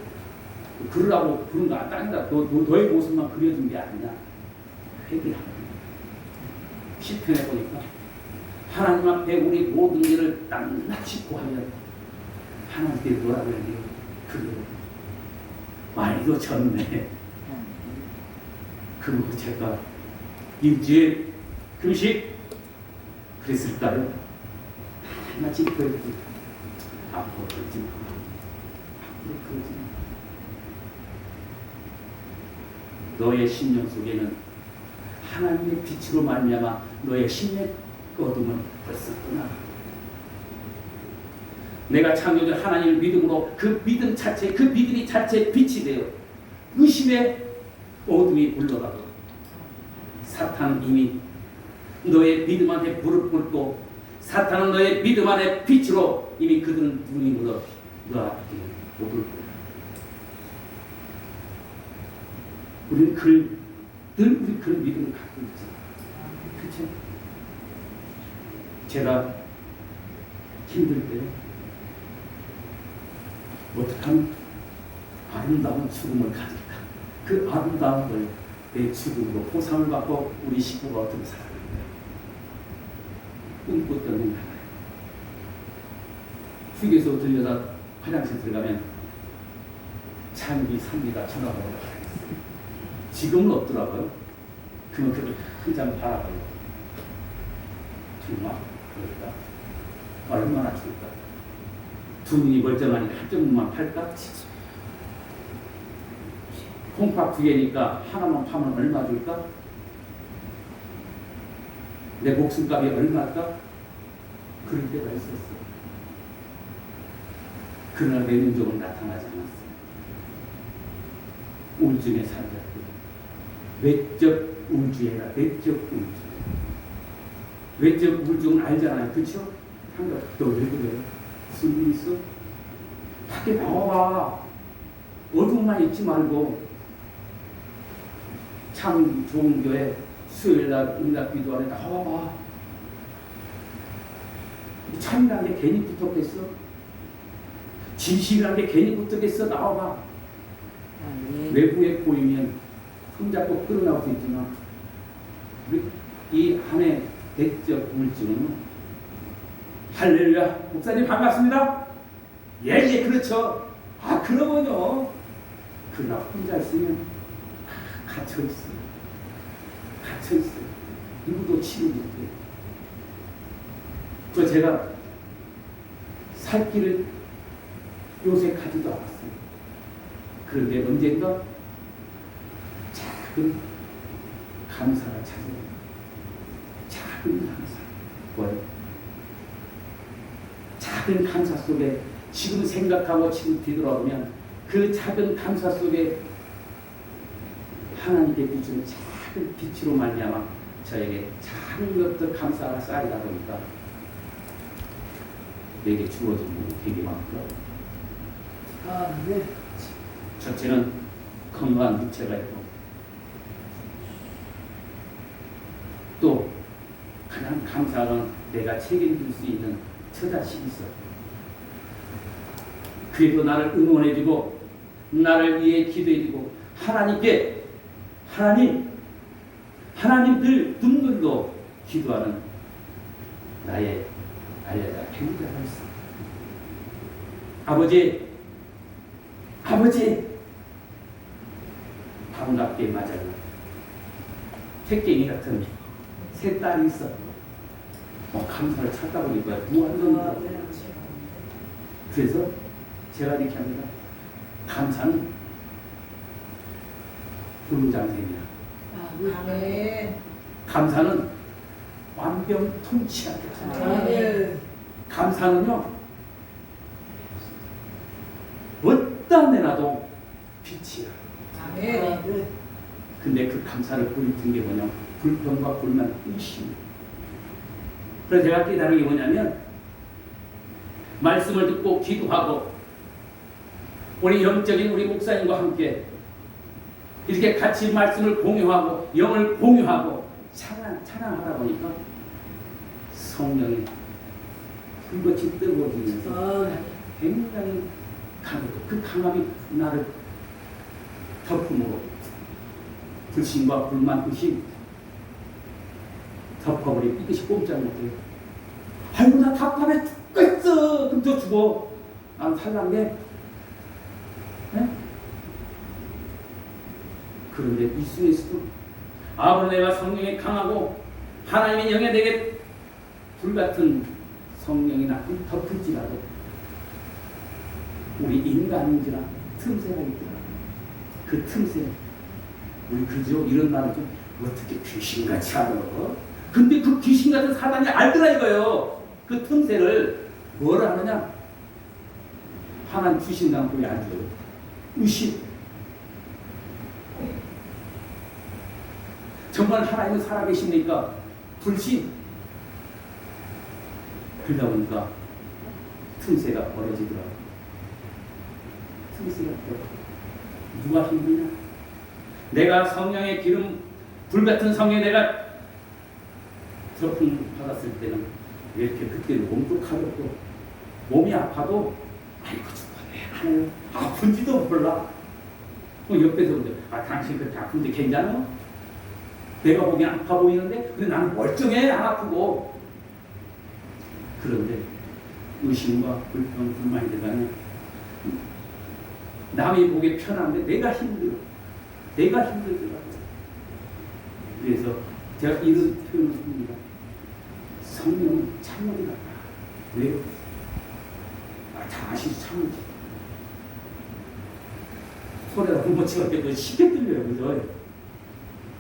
그러라고 부른 거 아니다. 너의 모습만 그려준 게 아니냐. 회개하라. 시편에 보니까 하나님 앞에 우리 모든 일을 낱낱이 고하면 하나님께 뭐라고 해야 돼요? 그래 많이도 졌네. 그리고 제가 일주일 금식 그랬을까요? 낱낱이 그랬지. 앞으로 그러지 마. 앞으로 그러지 마. 너의 심령 속에는 하나님의 빛으로 말미암아 너의 심령의 어둠은 벌써 떠나. 내가 창조주 하나님을 믿음으로 그 믿음 자체, 그 믿음이 자체 빛이 되어 의심의 어둠이 물러가고, 사탄은 이미 너의 믿음 안에 불을 뿜고, 사탄은 너의 믿음 안에 빛으로 이미 그들은 눈이 물어 너한테 못올 거야. 우리는 늘 우리 그런 믿음을 갖고 있잖아. 그렇죠? 제가 힘들 때 어떻게 하면 아름다운 죽음을 가질까? 그 아름다움을 내 죽음으로 보상을 받고 우리 식구가 어떻게 살아갈까? 꿈꿨던 건 하나예요. 휴게소 들려다 화장실 들어가면 장기, 상기가 전화가 오더라고요. 지금은 없더라고요. 그러면 그걸 한참 바라봐요. 정말 그럴까? 얼마나 줄까? 두 눈이 멀쩡하니까 한쪽 눈만 팔까? 콩팥 두 개니까 하나만 파면 얼마 줄까? 내 목숨값이 얼마일까? 그럴 때가 있었어. 그러나 내 능력은 나타나지 않았어. 우울증에 살다. 외적 우울증이라 내적 우울증. 외적 우울증은 알잖아요. 그렇죠? 한가 너왜 그래? 무슨 일 있어? 밖에 나와봐. 어둠만 있지 말고. 참 좋은 교회 수요일날 응답 기도하러 나와봐. 참이라는 게 괜히 붙었겠어? 진실이라는 게 괜히 붙었겠어? 나와봐. 외부에 보이면 손잡고 끌어나올 수 있지만 이 한해 내적 우울증은 할렐루야 목사님 반갑습니다. 예 그렇죠. 아 그러면요 그러나 혼자 있으면 갇혀있어요. 누구도 치료 못해요. 그 제가 살 길을 요새 가지도 않았어요. 그런데 언젠가 작은 감사를 찾아요. 작은 감사. 뭐예요? 작은 감사 속에 지금 생각하고 지금 뒤돌아보면 그 작은 감사 속에 하나님께 비추는 작은 빛으로 말미암아 저에게 작은 것들 감사가 쌓이다 보니까 내게 주어진 게 되게 많고요. 첫째는 건강한 육체가 있고 또 가장 감사한 내가 책임질 수 있는 처자식이 있어. 그래도 나를 응원해주고 나를 위해 기도해주고 하나님께 하나님 늘 눈물로 기도하는 나의 알려자 배우자가 있어. 아버지 반갑게 맞아요. 택갱이 같은 세 딸이 있어. 감사를 찾다 보니까 무한정. 그래서 제가 이렇게 합니다. 감사는 불무장생이야. 아멘. 감사는 완병통치하게. 아멘. 감사는요 어디다 내놔도 빛이야. 아멘. 근데 그 감사를 보여준 게 뭐냐? 불평과 불만, 의심. 그래서 제가 깨달은 게 뭐냐면 말씀을 듣고 기도하고 우리 영적인 우리 목사님과 함께 이렇게 같이 말씀을 공유하고 영을 공유하고 찬양하다 보니까 성령이 불같이 뜨거워지면서 굉장히 강하고 그 강함이 나를 덮음으로 불신과 불만, 의심 덮어버리고 이것이 꼼짝 못해요. 아이고 나 답답해 죽겠어. 그럼 저 죽어. 난 살란게. 네? 그런데 이 속에서도 아버지 내가 성령이 강하고 하나님의 영에 내게 불같은 성령이 나쁜 덮을지라도 우리 인간인지라 틈새가 있더라. 그 틈새 우리 그죠? 이런 말은 좀 어떻게 귀신같이 하는 거? 근데 그 귀신같은 사단이 알더라 이거요. 그 틈새를 뭐라 하느냐? 하나님 주신 강도에 안 줘요. 의심. 정말 하나님은 살아계십니까? 불신. 그러다 보니까 틈새가 벌어지더라고요. 틈새가 벌어져. 누가 힘드냐? 내가 성령의 기름, 불같은 성령에 내가 접근 받았을 때는 이렇게 그때는 몸도 가볍고 몸이 아파도 아이고 죽었네. 아픈지도 몰라. 옆에서 당신 그렇게 아픈데 괜찮아? 내가 보기엔 아파 보이는데 근데 나는 멀쩡해 안 아프고. 그런데 의심과 불평, 불만이 들어가면 남이 보기에 편한데 내가 힘들어. 내가 힘들더라고요. 그래서 제가 이런 표현을 합니다. 성령은 참물이 같다. 왜요? 다 아시죠? 참물이. 소리가 홈모치가 때문에 쉽게 들려요. 그죠?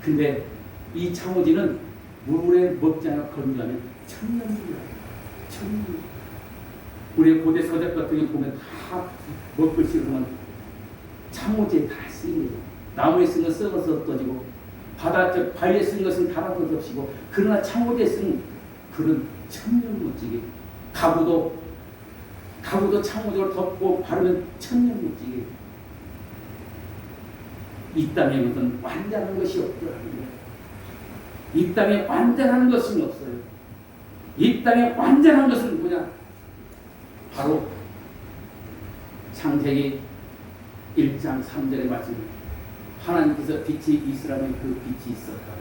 근데 이 창호지는 물에 먹지 않아 건조하면 천년물이에요. 천년. 우리 고대 서적 같은 거 보면 다 먹글 씹으면 창호지에 다 쓰입니다. 나무에 쓴 건 썩어서 떠지고 바다 바위에 쓴 것은 달아서 덮시고 그러나 창호지에 쓴 그런 천년무지개 가구도 창호지로 덮고 바르면 천년무지개. 이 땅에 무슨 완전한 것이 없더라고요. 이 땅에 완전한 것은 없어요. 이 땅에 완전한 것은 뭐냐? 바로 창세기 1장 3절의 말씀. 하나님께서 빛이 있으라면 그 빛이 있었다.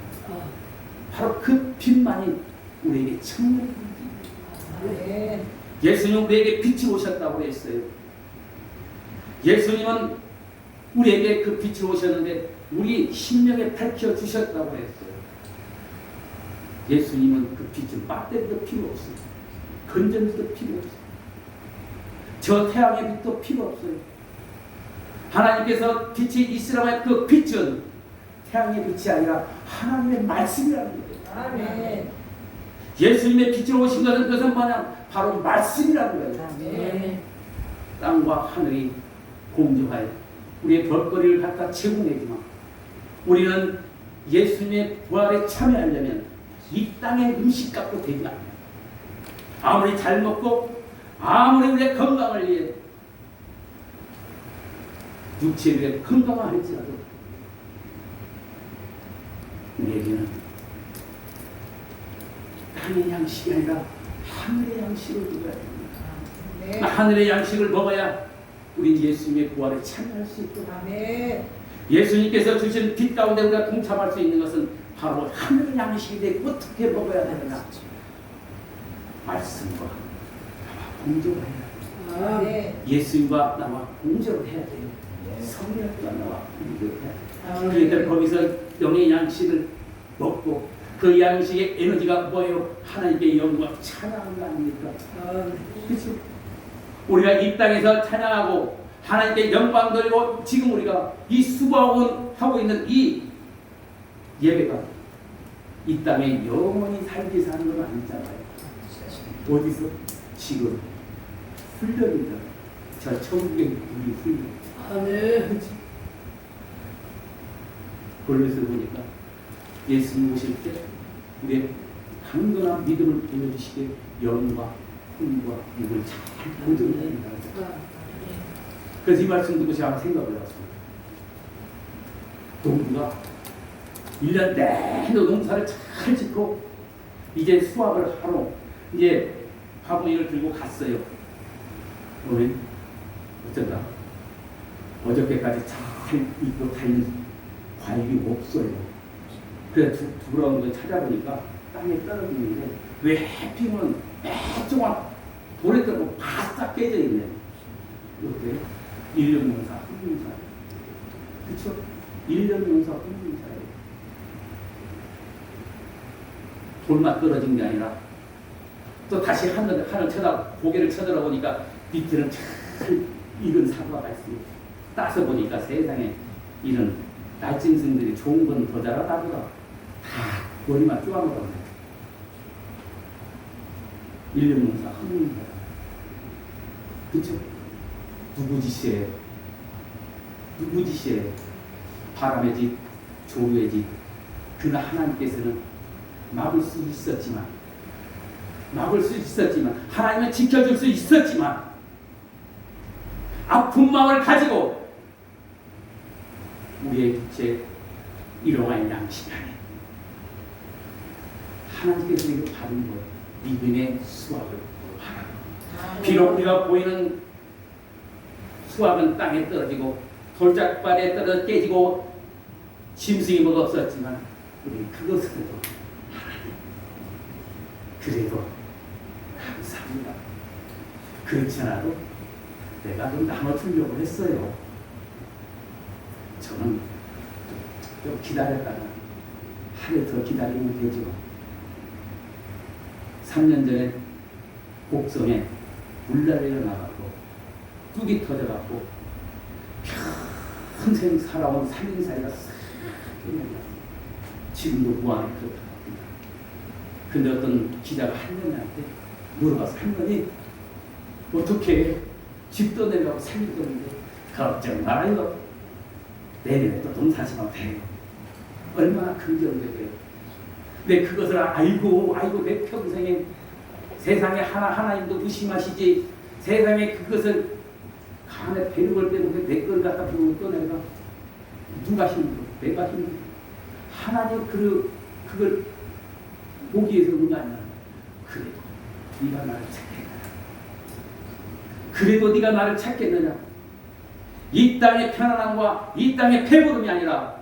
바로 그 빛만이 우리에게 청명한 빛입니다. 아멘. 예수님은 우리에게 빛이 오셨다고 했어요. 예수님은 우리에게 그 빛이 오셨는데 우리 심령에 밝혀주셨다고 했어요. 예수님은 그 빛은 배터리도 필요 없어요. 건전지도 필요 없어요. 저 태양의 빛도 필요 없어요. 하나님께서 빛이 있으라면 그 빛은 태양의 빛이 아니라 하나님의 말씀이라는 거예요. 아멘. 예수님의 빛으로 오신 것은 그것은 뭐냐? 바로 말씀이라는 거예요. 아멘. 땅과 하늘이 공존하여 우리의 볼거리를 갖다 제공하지만 우리는 예수님의 부활에 참여하려면 이 땅의 음식 갖고 되지 않아요. 아무리 잘 먹고 아무리 우리의 건강을 위해 육체에 위해 건강을 할지라도 우리에게는 땅의 양식이 아니라 하늘의 양식을 먹어야 됩니다. 네. 하늘의 양식을 먹어야 우리 예수님의 부활에 참여할 수 있도록. 아멘. 예수님께서 주신 빛 가운데 우리가 동참할 수 있는 것은 바로 하늘의 양식이 되고 어떻게 먹어야 되느냐? 말씀과 나와 공존을 해야 돼요. 아멘. 예수님과 나와 공존을 해야 돼요. 성령과 나와 공존을 해야 돼요. 아멘. 그러니까 거기서 영의 양식을 먹고 그 양식의 에너지가 뭐예요? 하나님께 영광 찬양하는 거 아닙니까? 그렇죠? 우리가 이 땅에서 찬양하고 하나님께 영광 돌리고 지금 우리가 이 수고하고 있는 이 예배가 이 땅에 영원히 살게 사는 건 아니잖아요. 어디서? 지금 훈련이다. 저 천국의 우리 훈련. 아멘. 골로새 보니까 예수님 오실 때 우리의 강건한 믿음을 보여주시게 영과 힘과 육을 잘 보존해야 된다. 그래서 이 말씀 듣고 제가 생각을 해봤습니다. 농부가 1년 내내 농사를 잘 짓고 이제 수확을 하러 이제 바구니를 들고 갔어요. 그러면 어쩐다. 어저께까지 잘 입고 다니는 과일이 없어요. 그래서 돌아온 걸 찾아보니까 땅에 떨어지는데 왜 해피면 매종아 돌에 떨고 바싹 깨져 있네. 이렇게 1년 농사 흥민사예요. 그렇죠? 1년 농사 흥민사예요. 돌만 떨어진 게 아니라 또 다시 하늘 고개를 쳐다보니까 밑에는 잘 익은 사과가 있어요. 따서 보니까 세상에 이런 날짐승들이 좋은 건 더 자라다보다 다 머리만 쪼아먹었네. 1년 농사 흥민사예요. 그렇죠? 누구 짓이에요? 누구 짓이에요? 바람의 짓, 조류의 짓. 그러나 하나님께서는 막을 수 있었지만 하나님은 지켜줄 수 있었지만 아픈 마음을 가지고 우리의 빛에 일용할 양식이 아닌 하나님께서 이거 받은 것 믿음의 수확을 하라. 비록 우리가 보이는 수확은 땅에 떨어지고 돌짝발에 떨어져 깨지고 짐승이 뭐가 없었지만 우리 그것으로도 하나님 그래도 감사합니다. 그렇지 않아도 내가 좀 나눠주려고 했어요. 저는 좀 기다렸다가 하루 더 기다리면 되죠. 3년 전에 곡성에 물난리가 나갔고 뚝이 터져갖고 평생 살아온 살림살이가 싹 끝났어요. 지금도 무한히 그렇답니다. 근데 어떤 기자가 할머니한테 물어봐서 할머니 어떻게 집도 내려가고 살림도 내는데 걱정 말아요. 내년에 또 농사지면 돼요. 얼마나 긍정적이에요. 근데 그것을 알고 내 평생에 세상에 하나님도 무심하시지 세상에 그것을 간에 배를 때문에 내 걸 갖다 부르고 또 내가 누가 힘들어? 내가 힘들어. 하나님 그걸 보기 위해서 그런 거 아니야. 그래도 네가 나를 찾겠느냐. 그래도 네가 나를 찾겠느냐. 이 땅의 편안함과 이 땅의 배부름이 아니라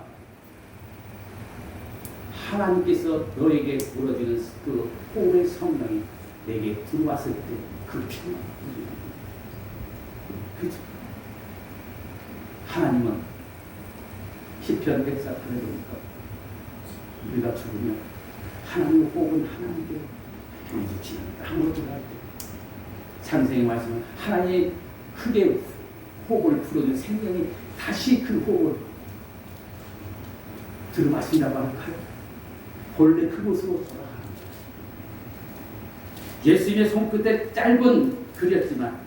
하나님께서 너에게 불어주는 그 호흡의 성령이 내게 들어왔을 때 그 평안을 그죠? 하나님은 시편 104편에 보니까 우리가 죽으면 하나님의 호흡은 하나님께 이제 아무것도 할 때 창세기 말씀은 하나님의 흙의 호흡을 불어준 생명이 다시 그 호흡을 들어마신다고 할까요? 본래 그곳으로 돌아가는 거예요. 예수님의 손끝에 짧은 글이었지만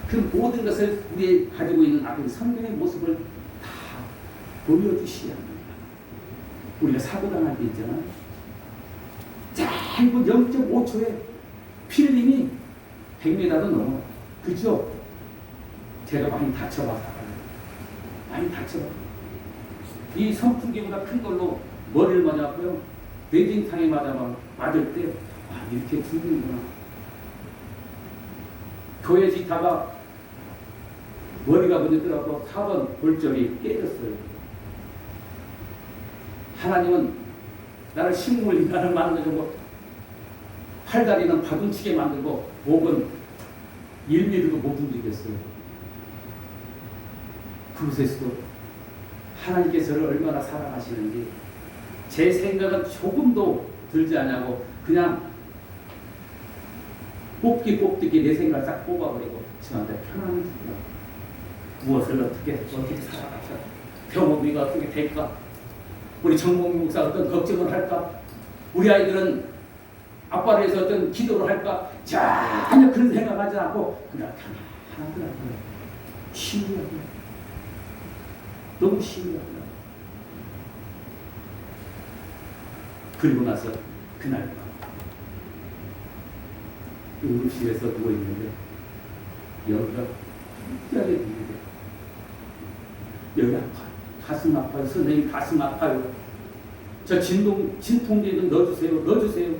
그 모든 것을 우리 가지고 있는 아픈 성령의 모습을 다 보여주시야 합니다. 우리가 사고당할 때 있잖아요. 짧은 0.5초에 필름이 100m도 넘어. 그죠? 제가 많이 다쳐봐서 많이 다쳐봐서 이 선풍기보다 큰 걸로 머리를 맞았고요. 뇌진탕에 맞을 때 이렇게 죽는구나. 교회 지다가 머리가 먼저 들어가고 4번 골절이 깨졌어요. 하나님은 나를 식물 인간을 만들고 팔다리는 바둥치게 만들고 목은 1mm도 못 움직였어요. 그곳에서도 하나님께서를 얼마나 사랑하시는지 제 생각은 조금도 들지 않냐고 그냥 뽑기 내 생각을 싹 뽑아버리고 저한테 편안을 주더라고요. 무엇을 어떻게 살아갈까? 병원비가 어떻게 될까? 우리 정몽 목사 어떤 걱정을 할까? 우리 아이들은 아빠를 위해서 어떤 기도를 할까? 전혀 그런 생각하지 않고 그냥 편안하더라고요. 신기하고요. 너무 신기하고요. 그리고 나서 그날 응급실에서 누워있는데 여기가 특이하게 들리대. 여기 아파요. 가슴 아파요. 선생님 가슴 아파요. 저 진통제 좀 넣어주세요.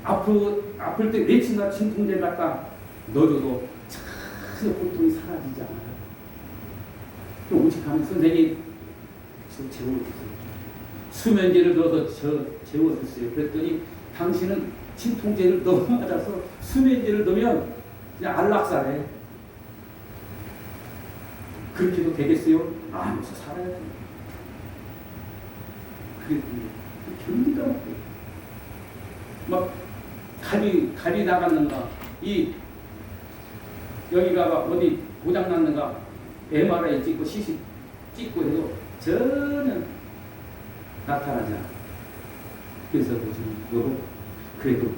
아플 때 레치나 진통제 갖다 넣어줘도 전혀 고통이 사라지지 않아요. 오직하면 선생님 저 재워주세요. 수면제를 넣어서 재워주세요. 그랬더니 당신은 진통제를 너무 맞아서 수면제를 넣으면 그냥 안락사래. 그렇게도 되겠어요? 아무서 살아야 돼. 그랬더니 견디가 못해. 막 갈이 나갔는가, 여기가 막 어디 고장났는가, MRI 찍고 CT 찍고 해도 전혀 나타나지 않아. 그래서 여러분 그래도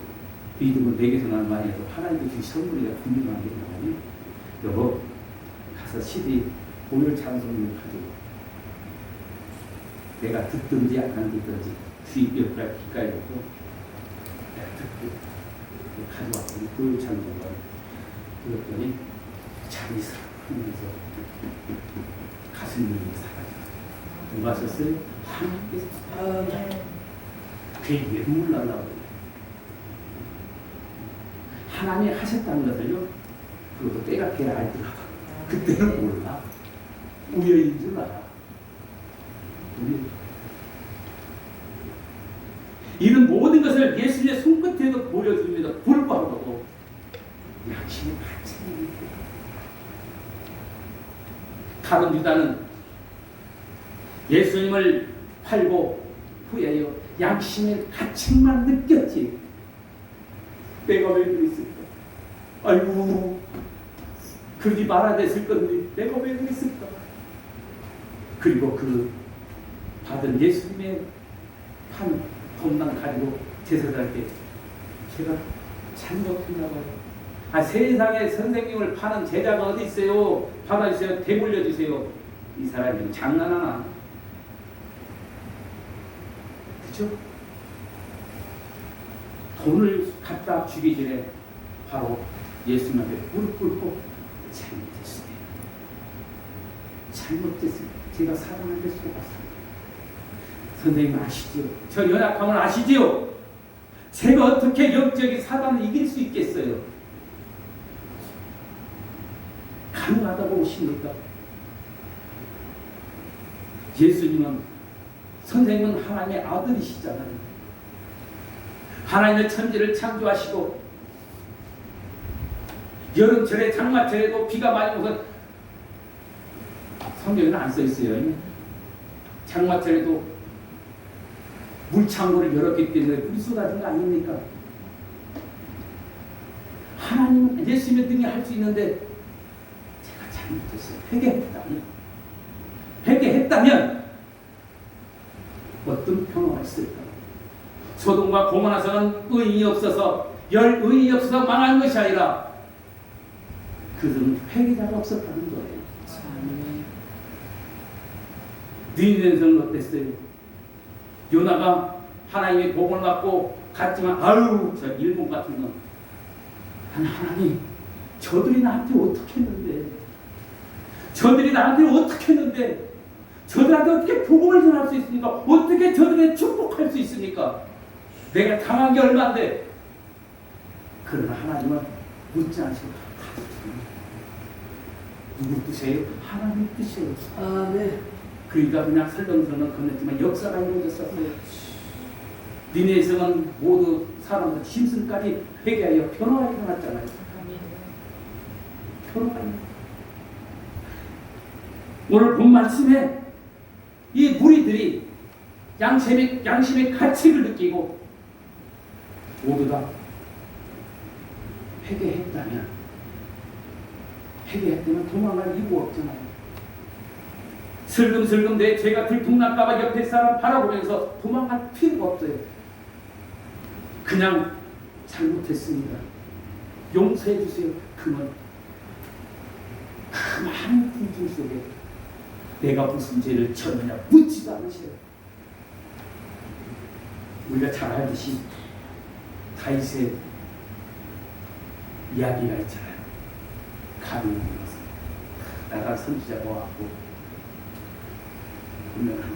믿음은 내게서 나는 많이 해도 하나님도 주신 선물이라 분명하게 나오니 여보 가서 CD 오늘 찬송을 가지고 내가 듣든지 안 듣든지 귀 옆에 귓가에 놓고 내가 듣고 가져왔더니 오늘 찬송을 들었더니 잠이 싹 하면서 가슴 열이 사라져. 누가 썼어요? 하나님께서. 괜히 눈물 날라고. 하나님이 하셨다는 것을요, 그것도 때가 돼야 알더라고. 그때는 몰라. 우연인 줄 알아. 이런 모든 것을 예수님의 손끝에도 보여줍니다. 불구하고도 양심이 반찬이 있고. 다른 유다는 예수님을 팔고 후에요 양심의 가책만 느꼈지. 내가 왜 그랬을까? 아이고 그러지 말아야 됐을 건데 내가 왜 그랬을까? 그리고 그 받은 예수님의 한 돈만 가지고 제사할 때 제가 잘못했나 봐요. 세상에 선생님을 파는 제자가 어디 있어요? 받아주세요. 되물려주세요. 이 사람이 장난하나? 그죠? 돈을 갖다 주기 전에 바로 예수님 앞에 무릎 꿇고 잘못했습니다. 잘못했습니다. 제가 사랑한테 속았습니다. 선생님 아시죠? 저 연약함을 아시지요? 제가 어떻게 영적인 사단을 이길 수 있겠어요? 가능하다고 보십니까? 예수님은, 선생님은 하나님의 아들이시잖아요. 하나님의 천지를 창조하시고 여름철에 장마철에도 비가 많이 오서 성경에는 안 써 있어요. 장마철에도 물창고를 열었기 때문에 물이 쏟아진 거 아닙니까? 하나님은 예수님의 등에 할 수 있는데 제가 잘못했어요. 회개했다면 어떤 평화가 있을까? 소돔과 고모라서는 의인이 없어서 의인이 없어서 망한 것이 아니라 그들은 회개자가 없었다는 거예요. 니느웨에서는 어땠어요? 요나가 하나님의 복을 받고 갔지만 아유 저 일본 같은 건 하나님 저들이 나한테 어떻게 했는데 저들한테 어떻게 복음을 전할 수 있습니까? 어떻게 저들에게 축복할 수 있습니까? 내가 당한 게 얼마인데. 그러나 하나님은 묻지 않으시고 누구 뜻이에요? 하나님 뜻이에요. 아멘. 그러니까 그냥 설렁설렁 건넸지만 역사가 이루어졌었어요. 니네에서는 모두 사람들 짐승까지 회개하여 변화가 일어났잖아요. 변화가 일어났어요. 오늘 본 말씀에 이 무리들이 양심의 가책을 느끼고 모두 다 회개했다면 도망갈 이유가 없잖아요. 슬금슬금 내 죄가 들통날까봐 옆에 사람 바라보면서 도망갈 필요가 없어요. 그냥 잘못했습니다. 용서해 주세요. 그만. 그 많은 분들 속에 내가 무슨 죄를 지었느냐 묻지도 않으세요. 우리가 잘 알듯이 다윗의 이야기가 있잖아요. 가문을 불러서 나가 선지자가 왔고 분명하니까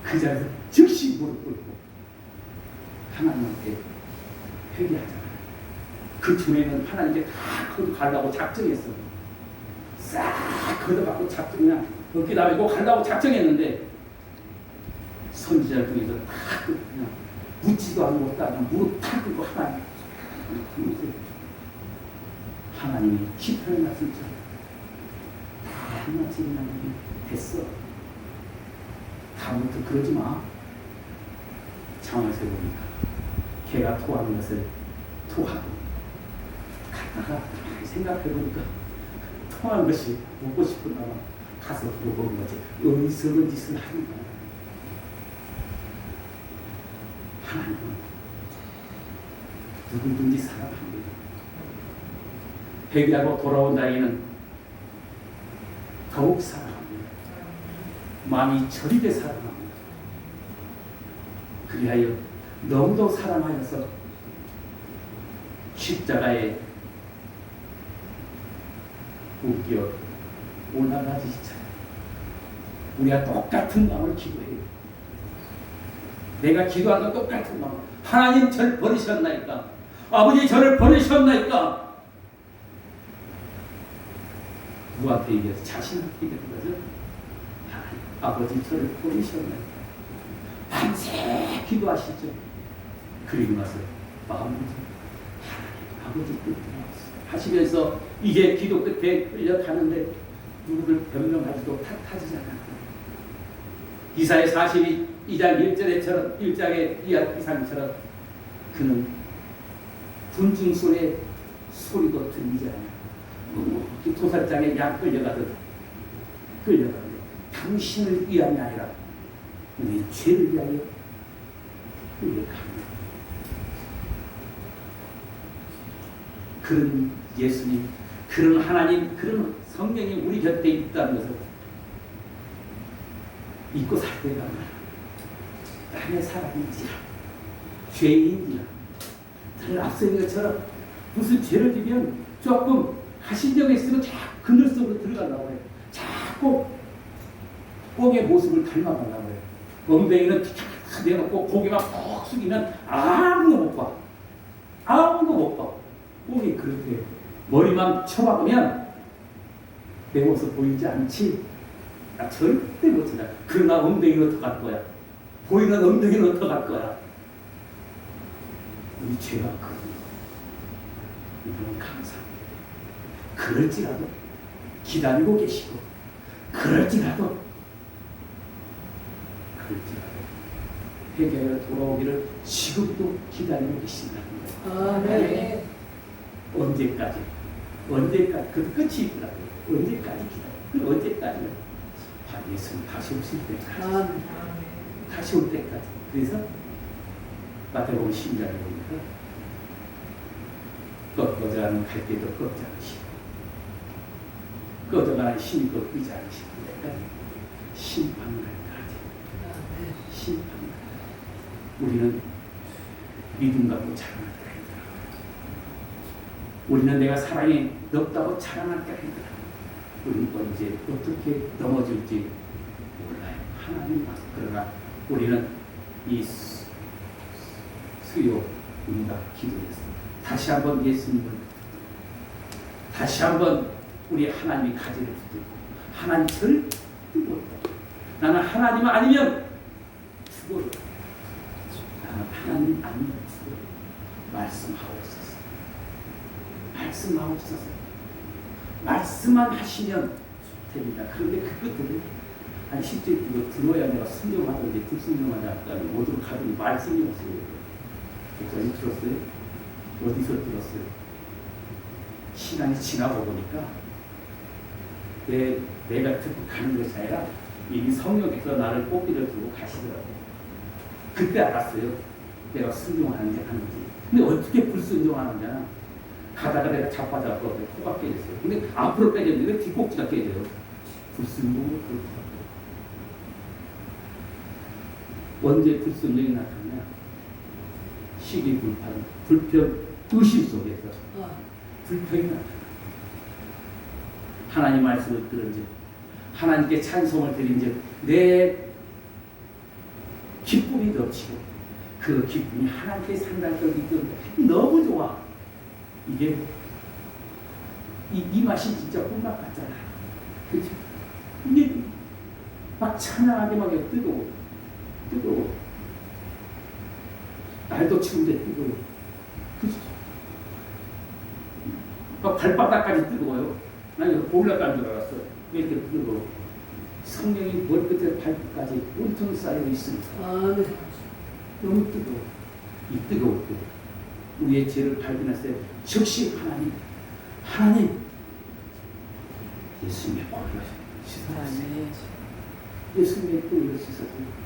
그 자리에서 즉시 무릎 꿇고 하나님께 회개하잖아요. 그 전에는 하나님께 다 가려고 작정했어요. 싹 걷어갖고 작정이나 어깨 나르고 가려고 작정했는데 선지자를 통해서 다 그냥 묻지도 않고 그냥 무릎 탁 꿇고 하나님이 시편의 말씀처럼 다 한마디만 됐어. 다음부터 그러지 마. 장화에서 보니까 개가 토하는 것을 토하고 갔다가 생각해보니까 토한 것이 먹고 싶은가 봐. 가서 물어보는 거지. 어리석은 짓을 하는 거야. 하나님은 누구든지 사랑합니다. 회개하고 돌아온 자에게는 더욱 사랑합니다. 마음이 저리게 사랑합니다. 그리하여 너무도 사랑하여서 십자가에 웃겨 올라가시잖아요. 우리가 똑같은 마음을 기도해요. 내가 기도한 건 똑같은 마음. 하나님 저를 버리셨나이까? 아버지 저를 버리셨나이까? 누구한테 얘기해서 자신한테 얘기하는 거죠? 하나님 아버지 저를 버리셨나이까? 밤새 기도하시죠. 그리고 나서 마음을 하나님 아버지 뜻대로 하시면서 이게 기도 끝에 끌려가는데 누구를 변명하지도 탓하지잖아요. 이사야 42장 1장의 이상처럼 그는 분중소리의 소리도 들리지 않아요. 도살장에 양 끌려가듯 당신을 위함이 아니라 우리 죄를 위하여 끌려갑니다. 그런 예수님, 그런 하나님, 그런 성령이 우리 곁에 있다는 것을 잊고 살때 가면 남의 사람인지라 죄인이라 다른 앞서 있는 것처럼 무슨 죄를 지면 조금 가신적이 있으면 자꾸 그늘 속으로 들어가려고 해요. 자꾸 꽁의 모습을 닮아가려고 해요. 엉덩이는 탁 내놓고 고개만 푹 숙이면 아무도 못 봐. 아무도 못 봐. 꽁이 그렇게 머리만 쳐박으면 내 모습 보이지 않지? 나 절대 못 찾아. 그러나 엉덩이는 어떡할 거야? 보이는 엉덩이는 어떡할 거야? 우리 죄가 크거든요. 이분은 감사합니다. 그럴지라도 기다리고 계시고, 그럴지라도 회개하여 돌아오기를 지금도 기다리고 계신다는 거예요. 네. 언제까지? 그 끝이 있더라고요. 언제까지 기다려? 그 언제까지? 예수님 다시 오실 때까지. 다시 올 때까지. 그래서 마태복음 10장에 보니까 꺼져가는 갈 때도 꺼지 않으시고, 꺼져가는 힘이 끄지 않으시고, 심판을 할까지. 심판을. 우리는 믿음 갖고 자랑할 때가 힘들어. 우리는 내가 사랑이 높다고 자랑할 때가 힘들어. 우리는 언제 어떻게 넘어질지 몰라요. 하나님. 그러나 우리는 이 수요 응답 기도에서 다시 한번 예수님을, 다시 한번 우리 하나님의 가지를 붙들고, 하나님 절대 못해. 나는 하나님 아니면 죽어요. 나는 하나님 아니면 죽어요. 말씀하옵소서. 말씀하옵소서. 말씀만 하시면 됩니다. 그런데 그것들을 아니 실제 이거 들어야 내가 순종하든지 불순종하지 않다니 모두 가든지 말씀이 없어요. 목사님 들었어요? 어디서 들었어요? 시간이 지나고 보니까 내가 듣고 가는 것이 아니라 이미 성령께서 나를 꽃길을 두고 가시더라고요. 그때 알았어요. 내가 순종하는지 하는지. 근데 어떻게 불순종하느냐? 가다가 내가 자빠져서 코가 깨졌어요. 근데 앞으로 깨졌는데 뒷꼭지가 깨져요. 불순종으로 그렇더라고요. 언제 불순종이 나타나냐? 시기 불판, 불평, 의심 속에서 불평이 나타나. 하나님 말씀을 들은즉, 하나님께 찬송을 드린즉 내 기쁨이 넘치고, 그 기쁨이 하나님께 상달되기 때문에 너무 좋아. 이게 이 맛이 진짜 혼맛 같잖아. 그렇죠? 이게 막 찬양하게 막 뜨거워. 날도 추운데 뜨거워. 그렇죠? 막 발바닥까지 뜨거워요. 난 이거 보일러간 줄 알았어. 왜 이렇게 뜨거워? 성령이 머리끝에 발끝까지 온통 쌓여 있으니까. 너무 뜨거워. 이 뜨거울 때 우리의 죄를 발견했을 때 즉시 하나님 예수님의 꼴을 씻어주세요. 예수님의 꼴을 씻어주세요.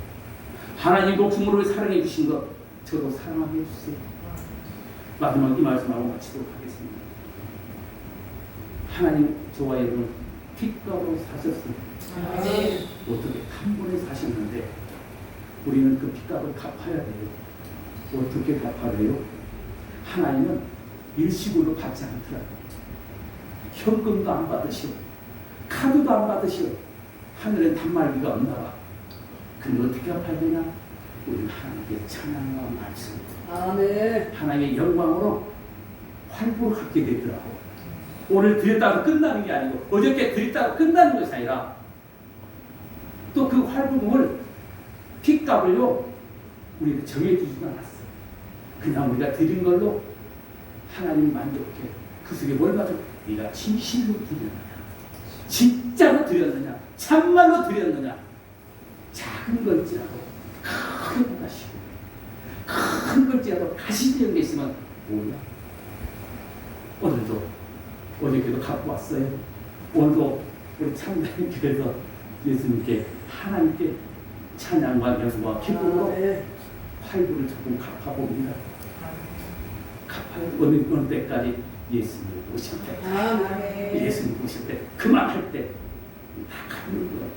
하나님 목숨으로 사랑해 주신 것 저도 사랑하게 해주세요. 마지막 이 말씀하고 마치도록 하겠습니다. 하나님 저와 여러분 핏값으로 사셨습니다. 어떻게 한 번에 사셨는데 우리는 그 핏값을 갚아야 돼요. 어떻게 갚아야 돼요? 하나님은 일시불로 받지 않더라고요. 현금도 안 받으시오. 카드도 안 받으시오. 하늘엔 단말기가 없나 봐. 근데 어떻게 갚아야 되냐? 우리는 하나님께 찬양과 말씀, 하나님의 영광으로 활보를 갖게 되더라고. 오늘 드렸다고 끝나는 게 아니고, 어저께 드렸다고 끝나는 것이 아니라 또 그 활보금을 핏값을요 우리가 정해주지도 않았어. 그냥 우리가 드린 걸로 하나님 만족해. 그 속에 뭘 가져? 네가 진실로 드렸느냐, 진짜로 드렸느냐, 참말로 드렸느냐. 작은 걸지라도 크게 받으시고, 큰 걸지라도 가시는 게 있으면 뭐냐? 오늘도 어저께도 갖고 왔어요. 오늘도 우리 창단교회에서 예수님께 하나님께 찬양과 영광과 기쁨으로 활구를 조금 갚아봅니다. 갚아요. 어느 때까지? 예수님 오실 때. 예수님 오실 때, 그만할 때 다 갚는 거예요.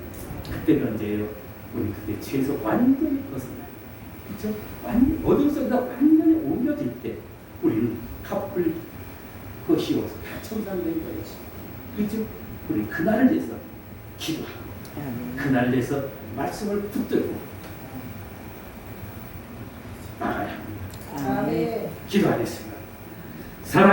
그때가 언제예요? 우리 그때 죄에서 완전히 벗어나요. 그렇죠? 어둠 속에서 완전히 옮겨질 때 우리는 갚을 것이 없어. 다 청산된 거예요. 그렇죠? 우리 그날을 위해서 기도하고, 그날을 위해서 말씀을 붙들고 나가야 합니다. 기도하겠습니다.